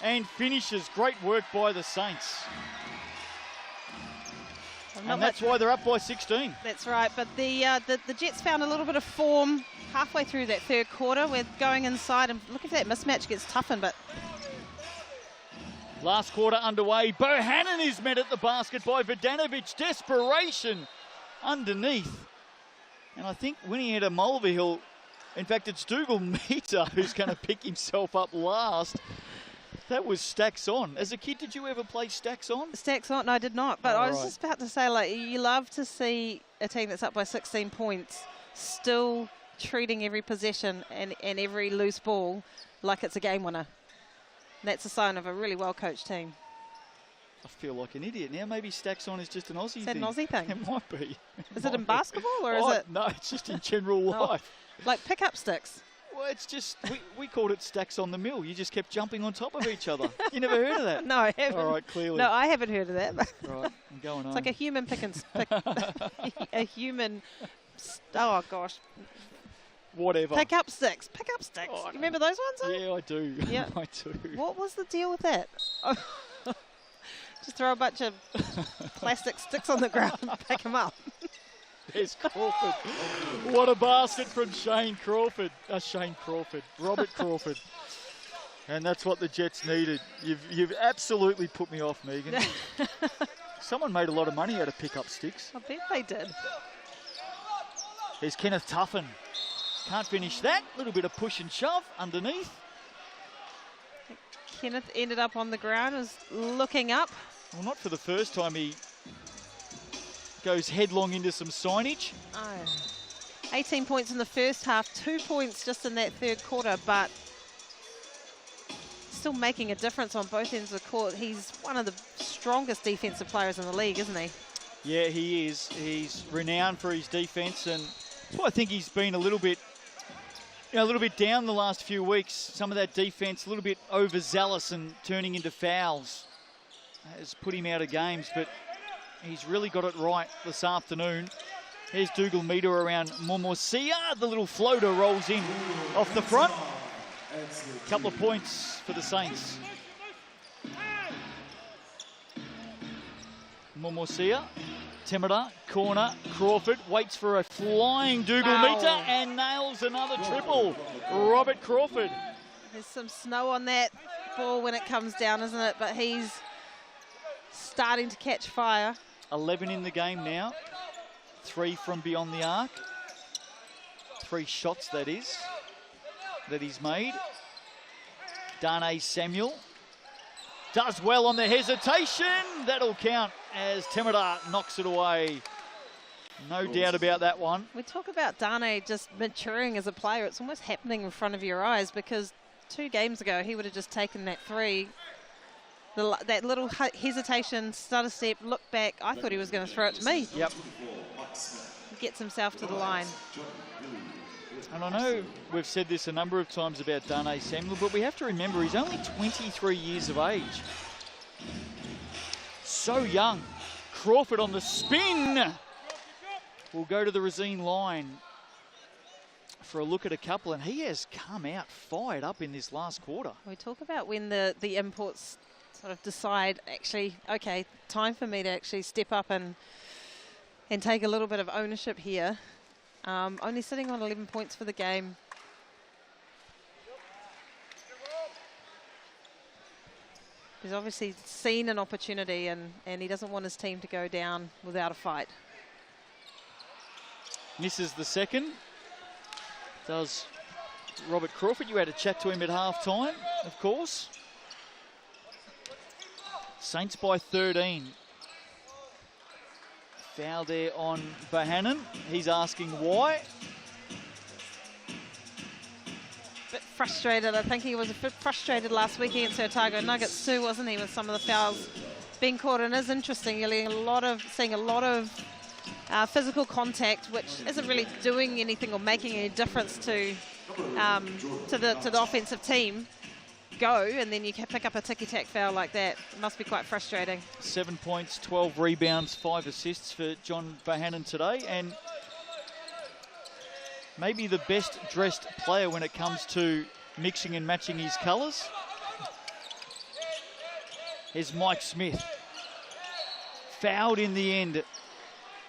and finishes. Great work by the Saints. And that's why they're up by 16. That's right, but the Jets found a little bit of form halfway through that third quarter. We're going inside, and look if that mismatch gets toughened, but... Last quarter underway. Bohannon is met at the basket by Vodanovic. Desperation underneath. And I think winning it at Mulvihill, in fact, it's Dougal Meter who's going to pick himself up last. That was stacks on. As a kid, did you ever play stacks on? Stacks on? No, I did not. But Oh, I was right. just about to say, like, you love to see a team that's up by 16 points still treating every possession and every loose ball like it's a game winner. That's a sign of a really well-coached team. I feel like an idiot now. Maybe stacks on is just an Aussie thing. Is that an Aussie thing? It might be. Is it in basketball or is it? No, it's just in general Oh. life. Like pick-up sticks? Well, it's just, we called it stacks on the mill. You just kept jumping on top of each other. You never heard of that? No, I haven't. All right, clearly. No, I haven't heard of that. Right, I'm going on. It's like a human a human, oh gosh, Whatever. pick-up sticks. Pick-up sticks. Oh, You remember those ones? Yeah, I do. Yeah. I do. What was the deal with that? Just throw a bunch of plastic sticks on the ground and pick them up. There's Crawford. What a basket from Shane Crawford. Robert Crawford. And that's what the Jets needed. You've absolutely put me off, Megan. Someone made a lot of money out of pick-up sticks. I bet they did. There's Kenneth Tuffin. Can't finish that. Little bit of push and shove underneath. Kenneth ended up on the ground, was looking up. Well, not for the first time. He goes headlong into some signage. Oh. 18 points in the first half, 2 points just in that third quarter, but still making a difference on both ends of the court. He's one of the strongest defensive players in the league, isn't he? Yeah, he is. He's renowned for his defence, and well, I think he's been a little bit down the last few weeks. Some of that defence, a little bit overzealous and turning into fouls, has put him out of games, but he's really got it right this afternoon. Here's Dougal Meter around Momosia. The little floater rolls in off the front. Couple of points for the Saints. Momosia, Temera, corner, Crawford waits for a flying Dougal Meter and nails another triple. Robert Crawford. There's some snow on that ball when it comes down, isn't it? But he's starting to catch fire. 11 in the game now. 3 from beyond the arc. 3 shots, that is, that he's made. Darnay Samuel does well on the hesitation. That'll count as Temera knocks it away. No doubt about that one. We talk about Darnay just maturing as a player. It's almost happening in front of your eyes, because 2 games ago he would have just taken that 3. That little hesitation, stutter step, look back. I thought he was going to throw it to me. Yep. He gets himself to the line. And I know we've said this a number of times about Darnay Samuel, but we have to remember he's only 23 years of age. So young. Crawford on the spin. We'll go to the Racine line for a look at a couple, and he has come out fired up in this last quarter. We talk about when the imports sort of decide, actually, okay, time for me to actually step up and take a little bit of ownership here. Only sitting on 11 points for the game. He's obviously seen an opportunity, and he doesn't want his team to go down without a fight. Misses the second. Does Robert Crawford. You had a chat to him at half-time, of course. Saints by 13. Foul there on Bohannon. He's asking why. Bit frustrated. I think he was a bit frustrated last week against Otago Nuggets too, wasn't he, with some of the fouls being caught. And it is interesting, you're seeing a lot of physical contact, which isn't really doing anything or making any difference to the offensive team. Go, and then you can pick up a ticky-tack foul like that. It must be quite frustrating. 7 points, 12 rebounds, 5 assists for John Bohannon today, and maybe the best dressed player when it comes to mixing and matching his colours. Here's Mike Smith. Fouled in the end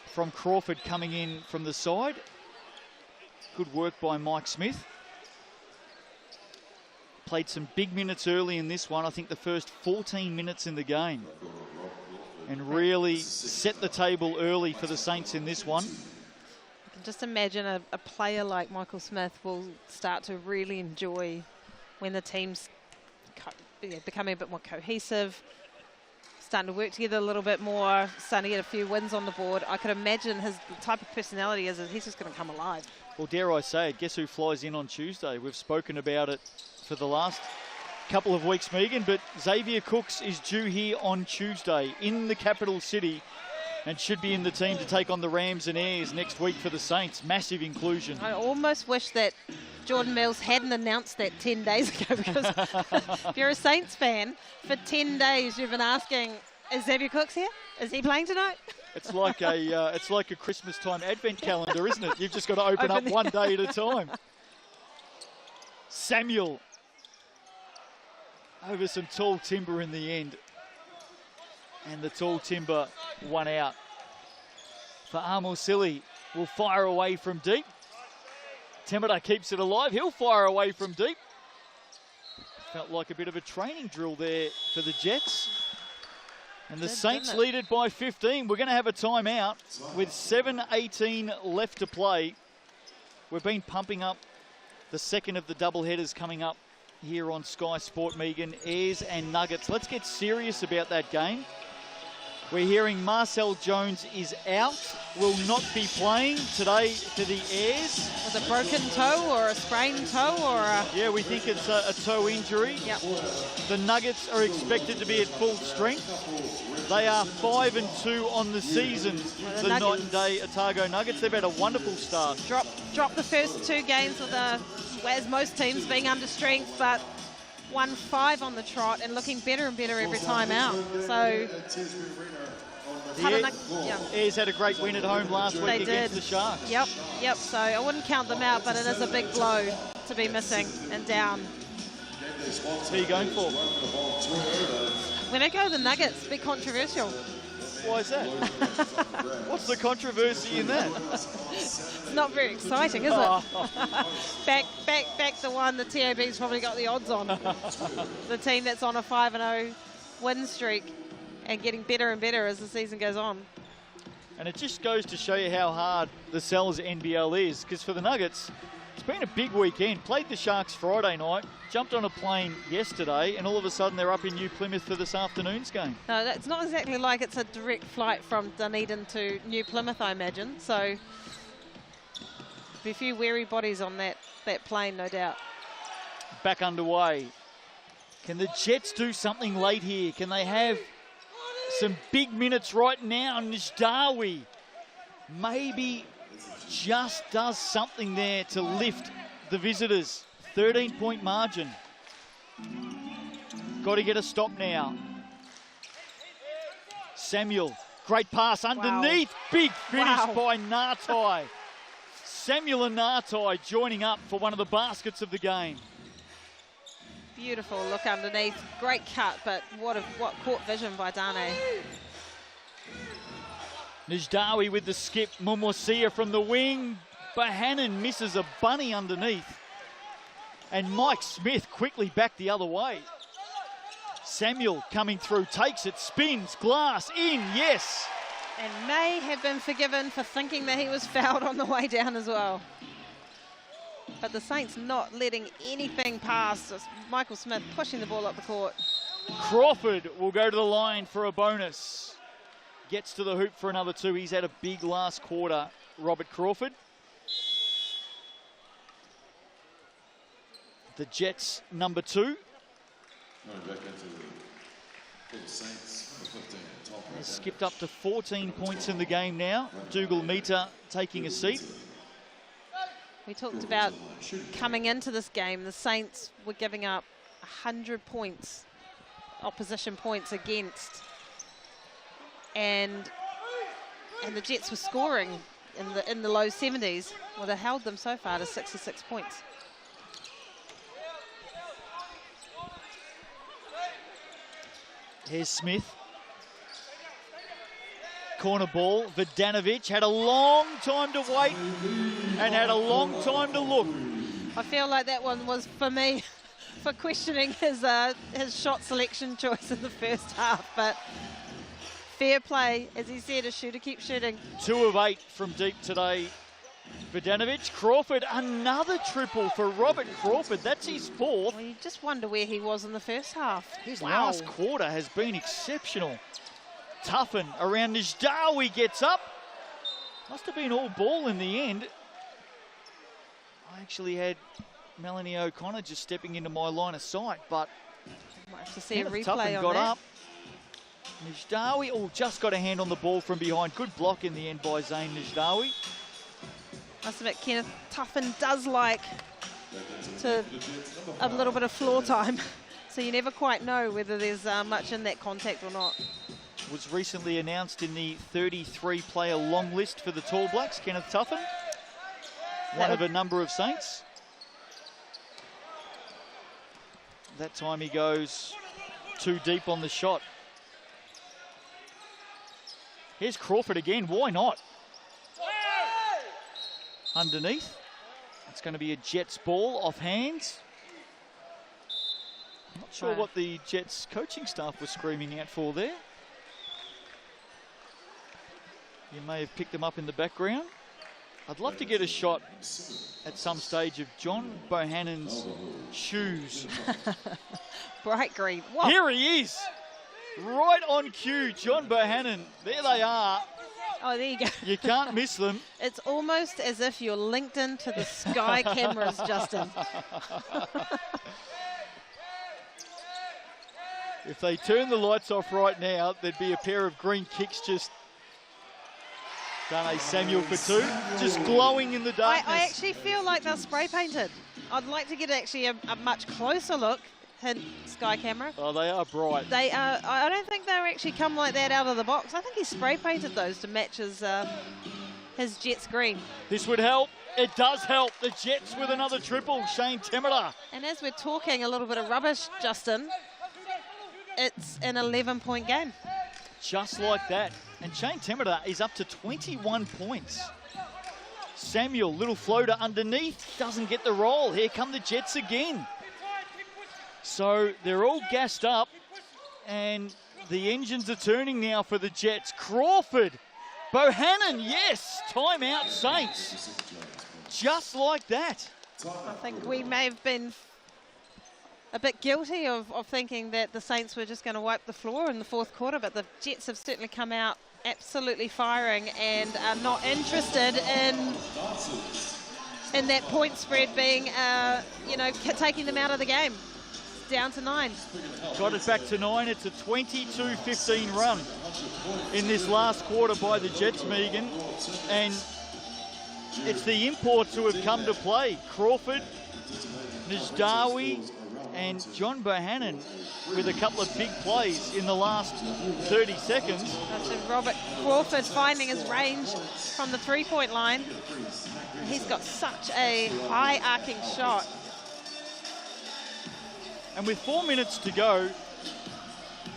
from Crawford coming in from the side. Good work by Mike Smith. Played some big minutes early in this one. I think the first 14 minutes in the game. And really set the table early for the Saints in this one. I can just imagine a player like Michael Smith will start to really enjoy when the team's becoming a bit more cohesive, starting to work together a little bit more, starting to get a few wins on the board. I could imagine the type of personality is that he's just going to come alive. Well, dare I say it, guess who flies in on Tuesday? We've spoken about it for the last couple of weeks, Megan, but Xavier Cooks is due here on Tuesday in the capital city and should be in the team to take on the Rams and Airs next week for the Saints. Massive inclusion. I almost wish that Jordan Mills hadn't announced that 10 days ago, because if you're a Saints fan, for 10 days you've been asking, is Xavier Cooks here? Is he playing tonight? It's like a Christmas time advent calendar, isn't it? You've just got to open up one day at a time. Samuel over some tall timber in the end. And the tall timber won out. For Silly will fire away from deep. Temeda keeps it alive. He'll fire away from deep. Felt like a bit of a training drill there for the Jets. And the Saints lead it by 15. We're going to have a timeout with 7:18 left to play. We've been pumping up the second of the doubleheaders coming up here on Sky Sport, Megan. Airs and Nuggets. Let's get serious about that game. We're hearing Marcel Jones is out, will not be playing today for the Airs. Was a broken toe or a sprained toe or a... Yeah, we think it's a toe injury. Yep. The Nuggets are expected to be at full strength. They are 5-2 on the season, the Night and Day Otago Nuggets. They've had a wonderful start. Drop the first two games with as most teams being under strength, but won 5 on the trot and looking better and better every time out. So the Airs had a great win at home last week against the Sharks. Yep. So I wouldn't count them out, but it is a big blow to be missing and down. Who are you going for? When I go the Nuggets, a bit controversial. Why is that? What's the controversy in that? It's not very exciting, is it? back the one the TAB's probably got the odds on. The team that's on a 5-0 win streak and getting better and better as the season goes on. And it just goes to show you how hard the Sel's NBL is, because for the Nuggets, it's been a big weekend. Played the Sharks Friday night, jumped on a plane yesterday, and all of a sudden they're up in New Plymouth for this afternoon's game. No, it's not exactly like it's a direct flight from Dunedin to New Plymouth, I imagine. So be a few weary bodies on that plane, no doubt. Back underway. Can the Jets do something late here? Can they have some big minutes right now? Nishdawi maybe just does something there to lift the visitors. 13-point margin. Got to get a stop now. Samuel, great pass underneath. Wow. Big finish by Nartai. Samuel and Nartai joining up for one of the baskets of the game. Beautiful look underneath. Great cut, but what court vision by Dane. Nijdawi with the skip. Mumosia from the wing. Bohannon misses a bunny underneath. And Mike Smith quickly back the other way. Samuel coming through, takes it, spins, glass, in, yes. And may have been forgiven for thinking that he was fouled on the way down as well. But the Saints not letting anything pass. Just Michael Smith pushing the ball up the court. Crawford will go to the line for a bonus. Gets to the hoop for another 2. He's had a big last quarter, Robert Crawford. The Jets, number 2. Has skipped up to 14 points in the game now. Dougal Meter taking a seat. We talked about coming into this game, the Saints were giving up 100 points, opposition points against. And the Jets were scoring in the low 70s. Well, they held them so far to 66 points. Here's Smith. Corner ball. Vodanovic had a long time to wait and had a long time to look. I feel like that one was for me for questioning his shot selection choice in the first half, but fair play, as he said, a shooter keeps shooting. 2 of 8 from deep today Vodanovic, Crawford, another triple for Robert Crawford. That's his fourth. Well, you just wonder where he was in the first half. His last quarter has been exceptional. Tuffin around Najdawi gets up. Must have been all ball in the end. I actually had Melanie O'Connor just stepping into my line of sight, but Might have to see a Kenneth replay Tuffin on got that. up. Najdawi, just got a hand on the ball from behind. Good block in the end by Zane Najdawi. Must admit, Kenneth Tuffin does like a little bit of floor time, so you never quite know whether there's much in that contact or not. Was recently announced in the 33-player long list for the Tall Blacks, Kenneth Tuffin. One of a number of Saints. That time he goes too deep on the shot. Here's Crawford again, why not? Underneath. It's going to be a Jets ball off hands. I'm not sure what the Jets coaching staff was screaming out for there. You may have picked them up in the background. I'd love to get a shot at some stage of John Bohannon's shoes. Bright green. Whoa. Here he is. Right on cue, John Bohannon. There they are. Oh, there you go. You can't miss them. It's almost as if you're linked into the Sky cameras, Justin. If they turn the lights off right now, there'd be a pair of green kicks just Dane Samuel for two, just glowing in the darkness. I actually feel like they're spray painted. I'd like to get actually a much closer look. Hint, Sky camera. Oh, they are bright. They are. I don't think they're actually come like that out of the box. I think he spray painted those to match his Jets green. This would help. It does help. The Jets with another triple. Shane Temmerer. And as we're talking a little bit of rubbish, Justin, it's an 11-point game. Just like that. And Shane Temmerer is up to 21 points. Samuel, little floater underneath, doesn't get the roll. Here come the Jets again. So they're all gassed up, and the engines are turning now for the Jets. Crawford, Bohannon, yes, timeout Saints. Just like that. I think we may have been a bit guilty of thinking that the Saints were just going to wipe the floor in the fourth quarter, but the Jets have certainly come out absolutely firing and are not interested in that point spread being, taking them out of the game. Down to 9. Got it back to 9. It's a 22-15 run in this last quarter by the Jets, Megan. And it's the imports who have come to play. Crawford, Najdawi, and John Bohannon with a couple of big plays in the last 30 seconds. So Robert Crawford finding his range from the three-point line. He's got such a high arcing shot. And with 4 minutes to go,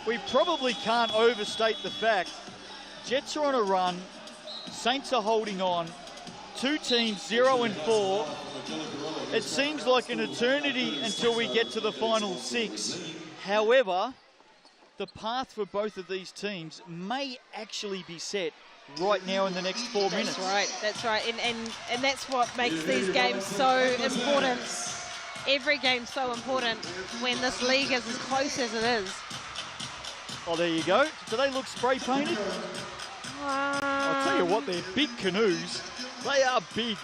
we probably can't overstate the fact Jets are on a run, Saints are holding on, two teams 0-4. It seems like an eternity until we get to the final 6. However, the path for both of these teams may actually be set right now in the next 4 minutes. That's right. And that's what makes these games so important. Every game's so important when this league is as close as it is. Oh, there you go. Do they look spray painted? I'll tell you what, they're big canoes. They are big.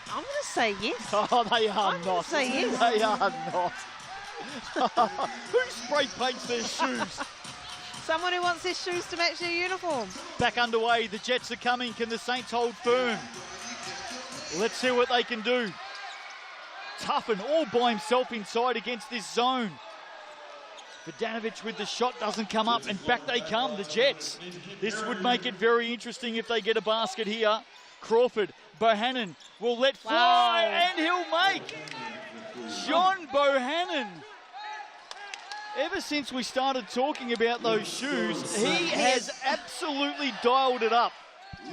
I'm going to say yes. Oh, they are I'm not. going to say yes. They are not. Who spray paints their shoes? Someone who wants their shoes to match their uniform. Back underway. The Jets are coming. Can the Saints hold firm? Let's see what they can do. Tuffin all by himself inside against this zone. Vodanovic with the shot doesn't come up, and back they come, the Jets. This would make it very interesting if they get a basket here. Crawford, Bohannon will let fly, and he'll make. John Bohannon. Ever since we started talking about those shoes, he has absolutely dialed it up.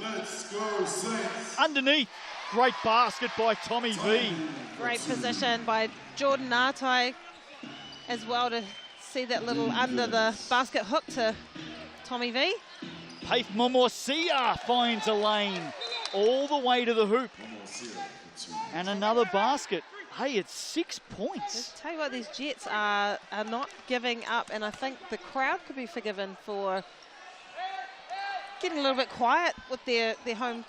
Let's go, Saints. Underneath, great basket by Tommy V. Great position by Jordan Artai as well to see that little under the basket hook to Tommy V. Paif Momorcia finds a lane all the way to the hoop. And another basket. Hey, it's 6 points. Just tell you what, these Jets are not giving up, and I think the crowd could be forgiven for getting a little bit quiet with their home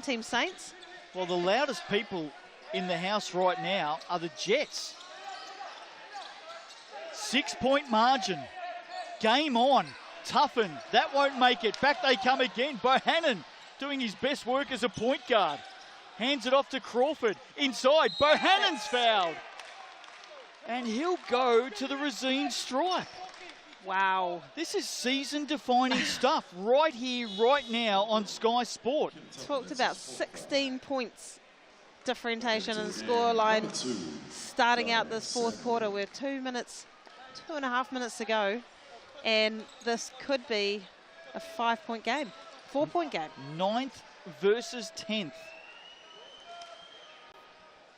team Saints. Well, the loudest people in the house right now are the Jets. 6 point margin. Game on. Toughen. That won't make it. Back they come again. Bohannon doing his best work as a point guard. Hands it off to Crawford. Inside. Bohannon's fouled. And he'll go to the Racine stripe. Wow. This is season-defining stuff right here, right now on Sky Sport. Talked about 16 points differentiation in the scoreline starting out this fourth quarter. We're 2.5 minutes to go, and this could be a 5-point game, 4-point game. 9th versus 10th.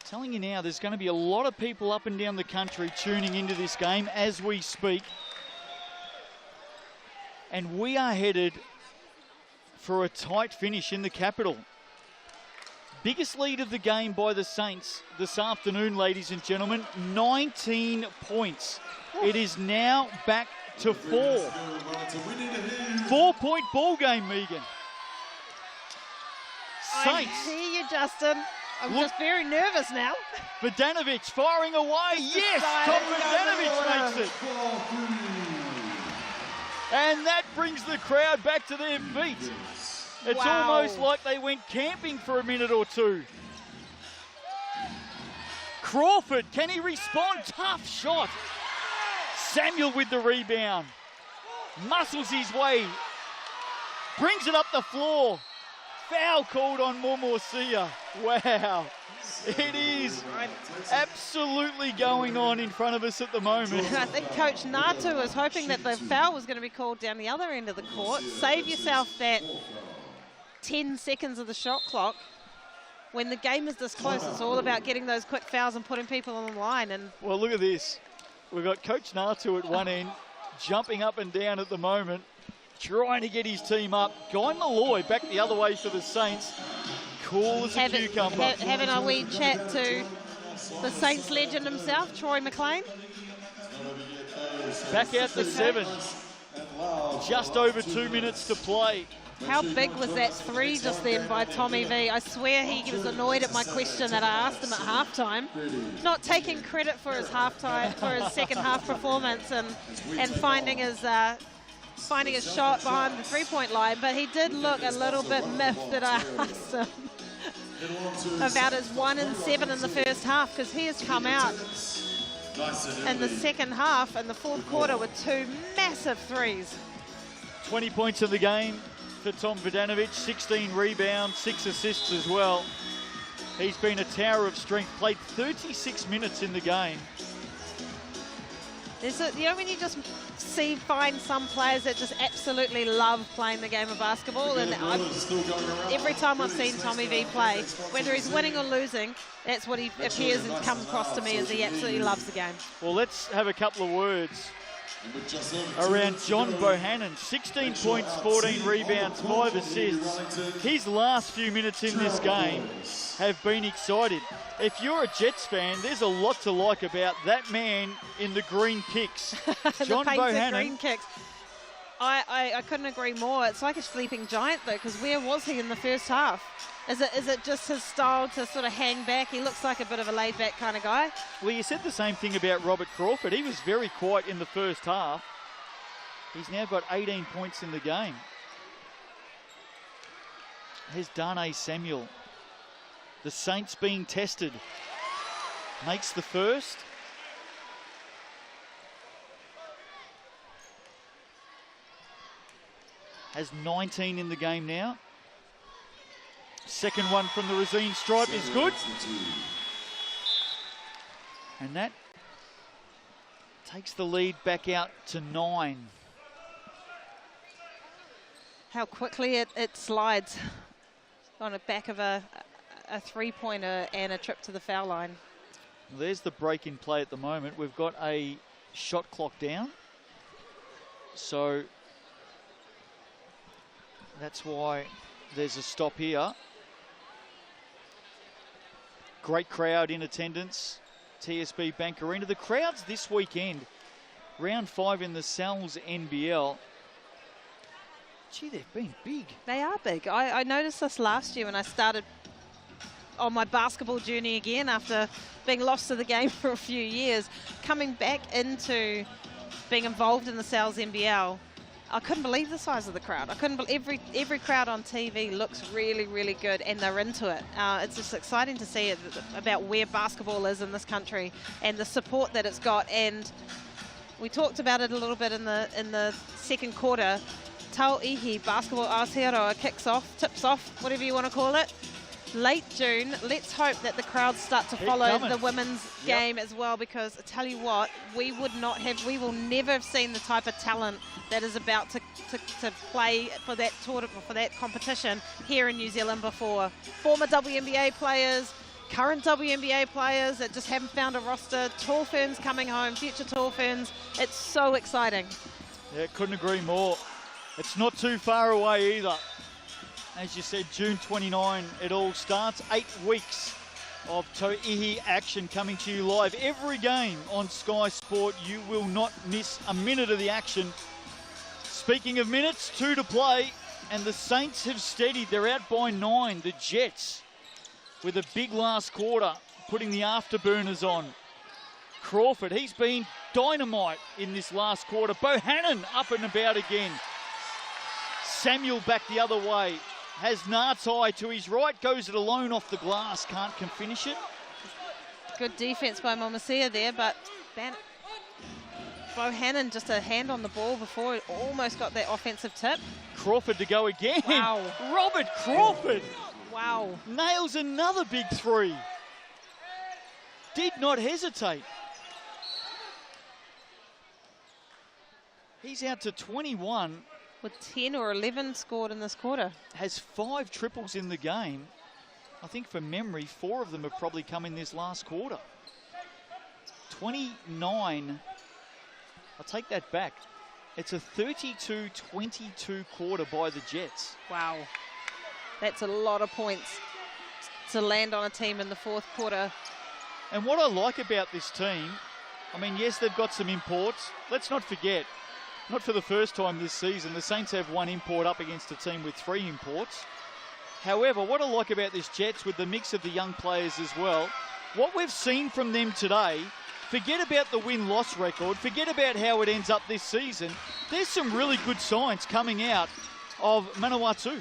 Telling you now, there's going to be a lot of people up and down the country tuning into this game as we speak. And we are headed for a tight finish in the capital. Biggest lead of the game by the Saints this afternoon, ladies and gentlemen, 19 points. It is now back to 4. 4-point ball game, Megan. Saints. I hear you, Justin. I'm just very nervous now. Vodanovic firing away. Yes, Tom Vodanovic makes it. And that brings the crowd back to their feet. It's almost like they went camping for a minute or two. Crawford, can he respond? Tough shot. Samuel with the rebound. Muscles his way. Brings it up the floor. Foul called on Momorcia. Wow. It is absolutely going on in front of us at the moment. I think Coach Natu was hoping that the foul was going to be called down the other end of the court. Save yourself that 10 seconds of the shot clock. When the game is this close, it's all about getting those quick fouls and putting people on the line. And well, look at this. We've got Coach Natu at one end, jumping up and down at the moment, trying to get his team up. Guy Malloy back the other way for the Saints. Cool as a cucumber. Having a wee chat to the Saints legend himself, Troy McLean. Back out to 7. Just over 2 minutes to play. How big was that 3 just then by Tommy V? I swear he was annoyed at my question that I asked him at halftime. Not taking credit for his second half performance and finding his shot behind the 3-point line, but he did look a little bit miffed that I asked him about his 1 and 7 in the first half, because he has come out in the second half and the fourth quarter with 2 massive threes. 20 points in the game for Tom Vodanovic, 16 rebounds, 6 assists as well. He's been a tower of strength, played 36 minutes in the game. When you just find some players that just absolutely love playing the game of basketball, and every time I've seen Tommy V play, whether he's winning or losing, that's what he appears and comes across to me, as he absolutely loves the game. Well, let's have a couple of words around John Bohannon. 16 points, 14 rebounds, 5 assists. His last few minutes in this game have been exciting. If you're a Jets fan, there's a lot to like about that man in the green kicks. John Bohannon. Green kicks. I couldn't agree more. It's like a sleeping giant, though, because where was he in the first half? Is it just his style to sort of hang back? He looks like a bit of a laid-back kind of guy. Well, you said the same thing about Robert Crawford. He was very quiet in the first half. He's now got 18 points in the game. Here's Darnay Samuel. The Saints being tested. Makes the first. Has 19 in the game now. Second one from the Racine stripe is good. And that takes the lead back out to 9. How quickly it slides on the back of a 3-pointer and a trip to the foul line. There's the break in play at the moment. We've got a shot clock down. So That's why there's a stop here. Great crowd in attendance. TSB Bank Arena. The crowds this weekend, round 5 in the NZNBL. Gee, they've been big. They are big. I noticed this last year when I started on my basketball journey again after being lost to the game for a few years. Coming back into being involved in the NZNBL, I couldn't believe the size of the crowd. I couldn't believe every crowd on TV looks really, really good, and they're into it. It's just exciting to see it, about where basketball is in this country and the support that it's got. And we talked about it a little bit in the second quarter. Tauihi Basketball Aotearoa tips off, whatever you want to call it. Late June. Let's hope that the crowds start to follow the women's game as well, because I tell you what, we will never have seen the type of talent that is about to play for that tournament, for that competition here in New Zealand before. Former WNBA players, current WNBA players that just haven't found a roster, tall ferns coming home, future tall ferns. It's so exciting. Yeah, couldn't agree more. It's not too far away either. As you said, June 29, it all starts. 8 weeks of Tauihi action coming to you live. Every game on Sky Sport. You will not miss a minute of the action. Speaking of minutes, 2 to play, and the Saints have steadied. They're out by 9. The Jets, with a big last quarter, putting the afterburners on. Crawford, he's been dynamite in this last quarter. Bohannon up and about again. Samuel back the other way. Has Nartai to his right, goes it alone off the glass, can finish it. Good defense by Momasia there, but Bohannon just a hand on the ball before it almost got that offensive tip. Crawford to go again. Wow. Robert Crawford. Wow. Nails another big 3. Did not hesitate. He's out to 21. With 10 or 11 scored in this quarter. Has 5 triples in the game. I think from memory, 4 of them have probably come in this last quarter. 29. I'll take that back. It's a 32-22 quarter by the Jets. Wow. That's a lot of points to land on a team in the fourth quarter. And what I like about this team, I mean, yes, they've got some imports. Let's not forget, not for the first time this season, the Saints have 1 import up against a team with 3 imports. However, what I like about this Jets, with the mix of the young players as well, what we've seen from them today, forget about the win-loss record, forget about how it ends up this season, there's some really good signs coming out of Manawatu.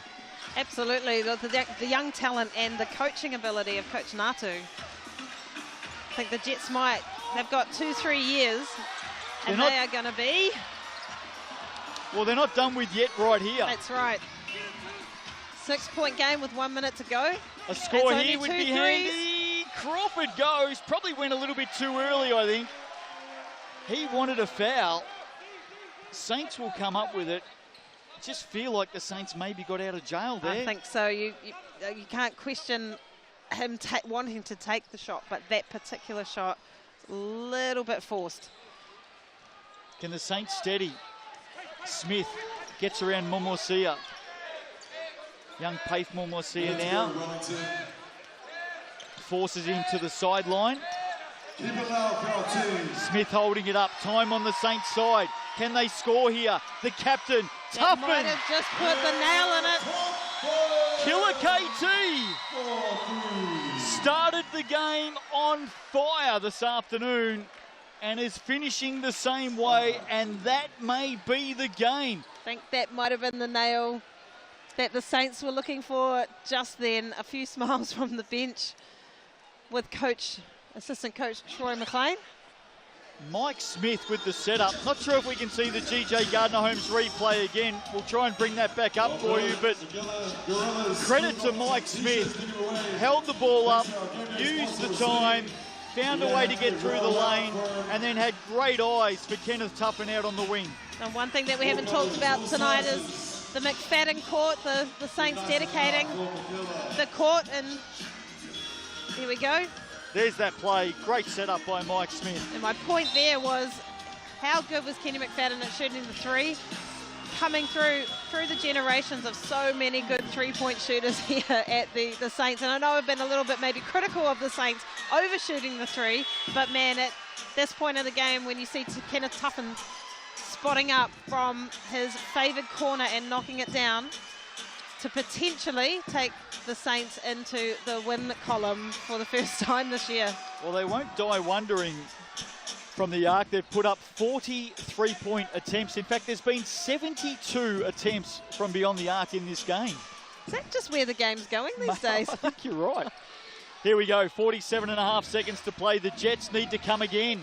Absolutely, the young talent and the coaching ability of Coach Natu. I think the Jets they've got 2-3 years, and they are going to be... Well, they're not done with yet right here. That's right. 6-point game with 1 minute to go. A score here would be handy. Crawford goes. Probably went a little bit too early, I think. He wanted a foul. Saints will come up with it. Just feel like the Saints maybe got out of jail there. I think so. You can't question him wanting to take the shot, but that particular shot is a little bit forced. Can the Saints steady? Smith gets around Momosia. Young Paith Momosia now. Forces him to the sideline. Smith holding it up. Time on the Saints side. Can they score here? The captain, Tuffin. Might have just put the nail in it. Killer KT started the game on fire this afternoon and is finishing the same way, and that may be the game. I think that might have been the nail that the Saints were looking for just then. A few smiles from the bench with assistant coach Troy McLean. Mike Smith with the setup. Not sure if we can see the GJ Gardner-Holmes replay again. We'll try and bring that back up for you, but credit to Mike Smith. Held the ball up, used the time, found a way to get through the lane, and then had great eyes for Kenneth Tuffin out on the wing. And one thing that we haven't talked about tonight is the McFadden court, the Saints dedicating the court, and here we go. There's that play. Great setup by Mike Smith. And my point there was, how good was Kenny McFadden at shooting the 3? coming through the generations of so many good three-point shooters here at the Saints. And I know I've been a little bit maybe critical of the Saints overshooting the three, but man, at this point of the game, when you see Kenneth Tuffin spotting up from his favoured corner and knocking it down to potentially take the Saints into the win column for the first time this year. Well, they won't die wondering from the arc. They've put up 40 three-point attempts. In fact, there's been 72 attempts from beyond the arc in this game. Is that just where the game's going these days? I think you're right. Here we go, 47.5 seconds to play. The Jets need to come again.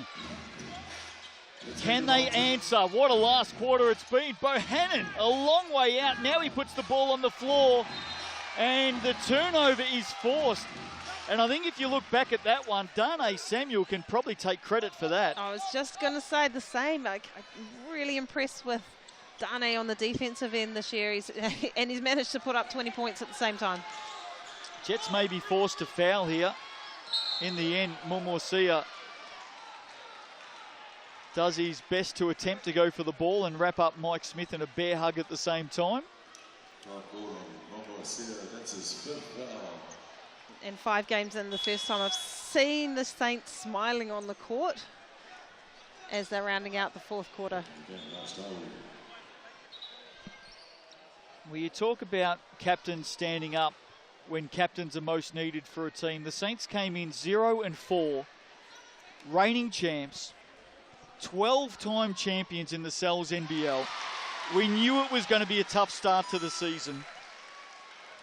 Can they answer? What a last quarter it's been. Bohannon, a long way out. Now he puts the ball on the floor, and the turnover is forced. And I think if you look back at that one, Darnay Samuel can probably take credit for that. I was just going to say the same. I'm really impressed with Darnay on the defensive end this year. And he's managed to put up 20 points at the same time. Jets may be forced to foul here. In the end, Momosia does his best to attempt to go for the ball and wrap up Mike Smith in a bear hug at the same time. And 5 games in, the first time I've seen the Saints smiling on the court as they're rounding out the fourth quarter. Well, you talk about captains standing up when captains are most needed for a team. The Saints came in 0-4, reigning champs, 12-time champions in the Cells NBL. We knew it was going to be a tough start to the season.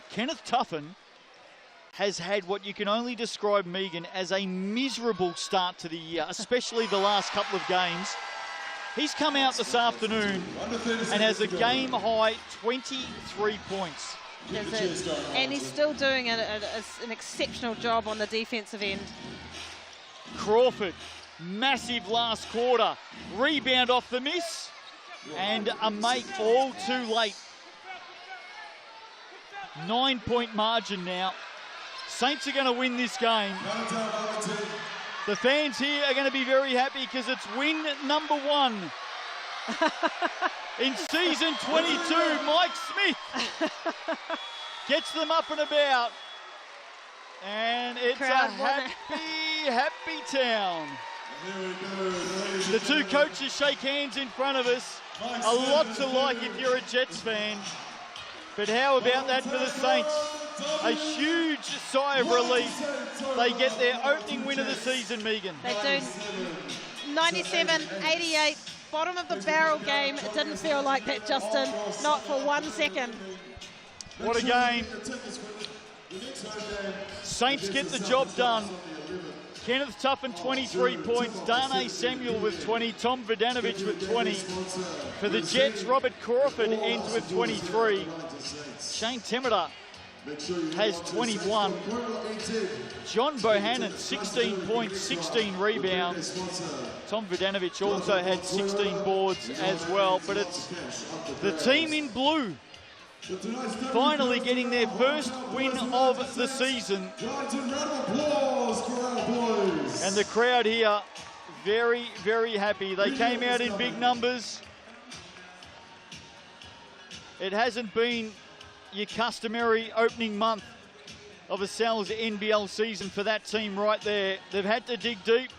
Kenneth Tuffin has had what you can only describe, Megan, as a miserable start to the year, especially the last couple of games. He's come out this afternoon and has a game-high 23 points. And he's still doing an exceptional job on the defensive end. Crawford, massive last quarter. Rebound off the miss and a make all too late. 9-point margin now. Saints are going to win this game. The fans here are going to be very happy because it's win number 1 in season 22. Mike Smith gets them up and about, and it's a happy town. The two coaches shake hands in front of us. A lot to like if you're a Jets fan. But how about that for the Saints? A huge sigh of relief. They get their opening win of the season, Megan. They do. 97-88, bottom of the barrel game. It didn't feel like that, Justin. Not for 1 second. What a game. Saints get the job done. Kenneth Tuffin, 23 points. Darnay Samuel with 20. Tom Vodanovic with 20. For the Jets, Robert Crawford ends with 23. Shane Temida has 21. John Bohannon, 16 points, 16 rebounds. Tom Vodanovic also had 16 boards as well. But it's the team in blue finally getting their first win of the season. And the crowd here, very, very happy. They came out in big numbers. It hasn't been your customary opening month of a Sal's NBL season for that team right there. They've had to dig deep.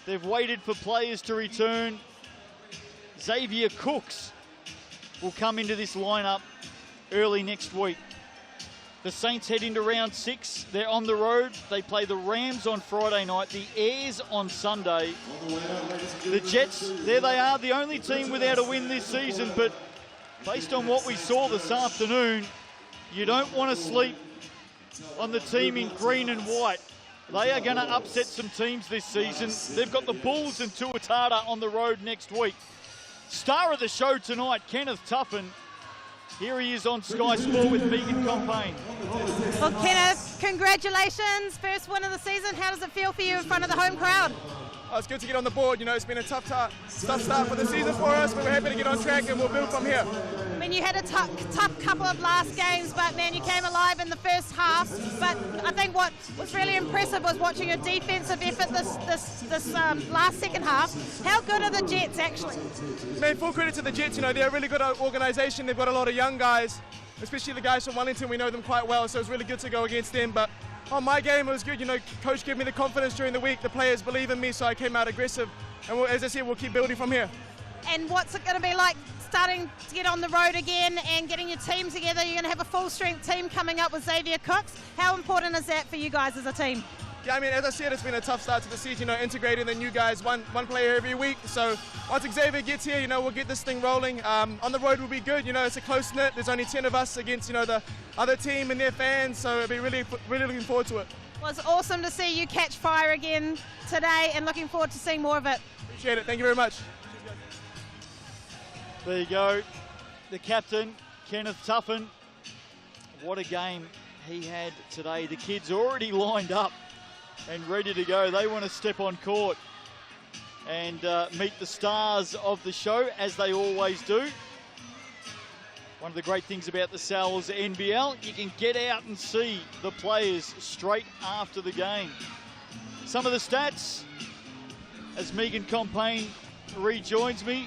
They've waited for players to return. Xavier Cooks will come into this lineup early next week. The Saints head into round 6. They're on the road. They play the Rams on Friday night, the Airs on Sunday. The Jets, there they are, the only team without a win this season, but based on what we saw this afternoon, you don't want to sleep on the team in green and white. They are going to upset some teams this season. They've got the Bulls and Tuatara on the road next week. Star of the show tonight, Kenneth Tuffin. Here he is on Sky Sport with Megan Compain. Well, Kenneth, congratulations. First win of the season. How does it feel for you in front of the home crowd? Oh, it's good to get on the board. You know, it's been a tough start for the season for us, but we're happy to get on track and we'll build from here. mean, you had a tough couple of last games, but man, you came alive in the first half. But I think what was really impressive was watching your defensive effort this last second half. How good are the Jets actually? Man, full credit to the Jets. You know, they're a really good organisation. They've got a lot of young guys, especially the guys from Wellington. We know them quite well, so it's really good to go against them. But on my game, it was good. You know, coach gave me the confidence during the week. The players believe in me, so I came out aggressive. And as I said, we'll keep building from here. And what's it going to be like starting to get on the road again and getting your team together? You're going to have a full-strength team coming up with Xavier Cooks. How important is that for you guys as a team? Yeah, I mean, as I said, it's been a tough start to the season, you know, integrating the new guys, one player every week. So once Xavier gets here, you know, we'll get this thing rolling. On the road will be good. You know, it's a close-knit. There's only 10 of us against, you know, the other team and their fans. So it'll be really looking forward to it. Well, it's awesome to see you catch fire again today and looking forward to seeing more of it. Appreciate it. Thank you very much. There you go. The captain, Kenneth Tuffin. What a game he had today. The kids already lined up and ready to go. They want to step on court and meet the stars of the show, as they always do. One of the great things about the Sal's NBL, you can get out and see the players straight after the game. Some of the stats, as Megan Compain rejoins me.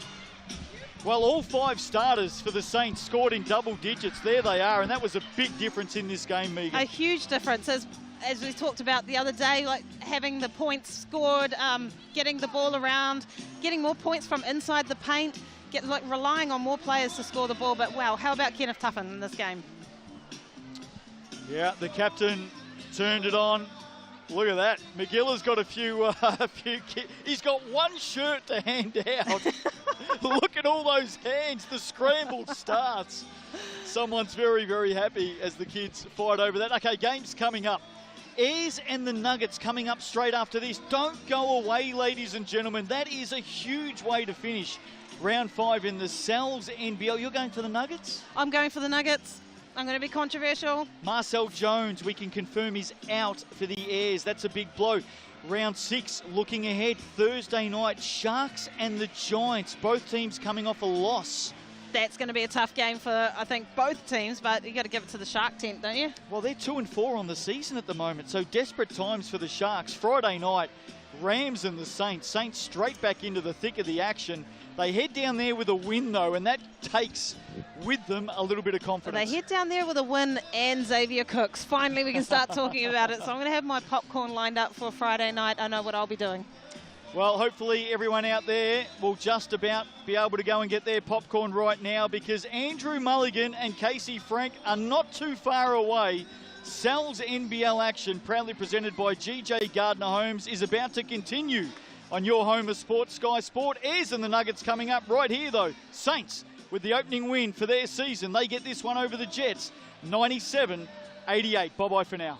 Well, all 5 starters for the Saints scored in double digits. There they are, and that was a big difference in this game, Megan. A huge difference, as we talked about the other day, like having the points scored, getting the ball around, getting more points from inside the paint, relying on more players to score the ball. But wow, how about Kenneth Tuffin in this game? Yeah, the captain turned it on. Look at that. McGilla's got a few he's got one shirt to hand out. Look at all those hands. The scramble starts. Someone's very, very happy as the kids fight over that. Okay, game's coming up. Ayers and the Nuggets coming up straight after this. Don't go away, ladies and gentlemen. That is a huge way to finish round 5 in the Sal's NBL. You're going for the Nuggets? I'm going for the Nuggets. I'm going to be controversial. Marcel Jones, we can confirm, is out for the Ayers. That's a big blow. Round 6 looking ahead. Thursday night, Sharks and the Giants. Both teams coming off a loss. That's going to be a tough game for, I think, both teams, but you got to give it to the Shark tent, don't you? Well, they're 2-4 on the season at the moment, so desperate times for the Sharks. Friday night, Rams and the Saints. Saints straight back into the thick of the action. They head down there with a win, though, and that takes with them a little bit of confidence. They head down there with a win and Xavier Cooks. Finally, we can start talking about it. So I'm going to have my popcorn lined up for Friday night. I know what I'll be doing. Well, hopefully everyone out there will just about be able to go and get their popcorn right now, because Andrew Mulligan and Casey Frank are not too far away. Sal's NBL action, proudly presented by GJ Gardner Homes, is about to continue on your home of sports, Sky Sport. Ayers and the Nuggets coming up right here, though. Saints with the opening win for their season. They get this one over the Jets, 97-88. Bye-bye for now.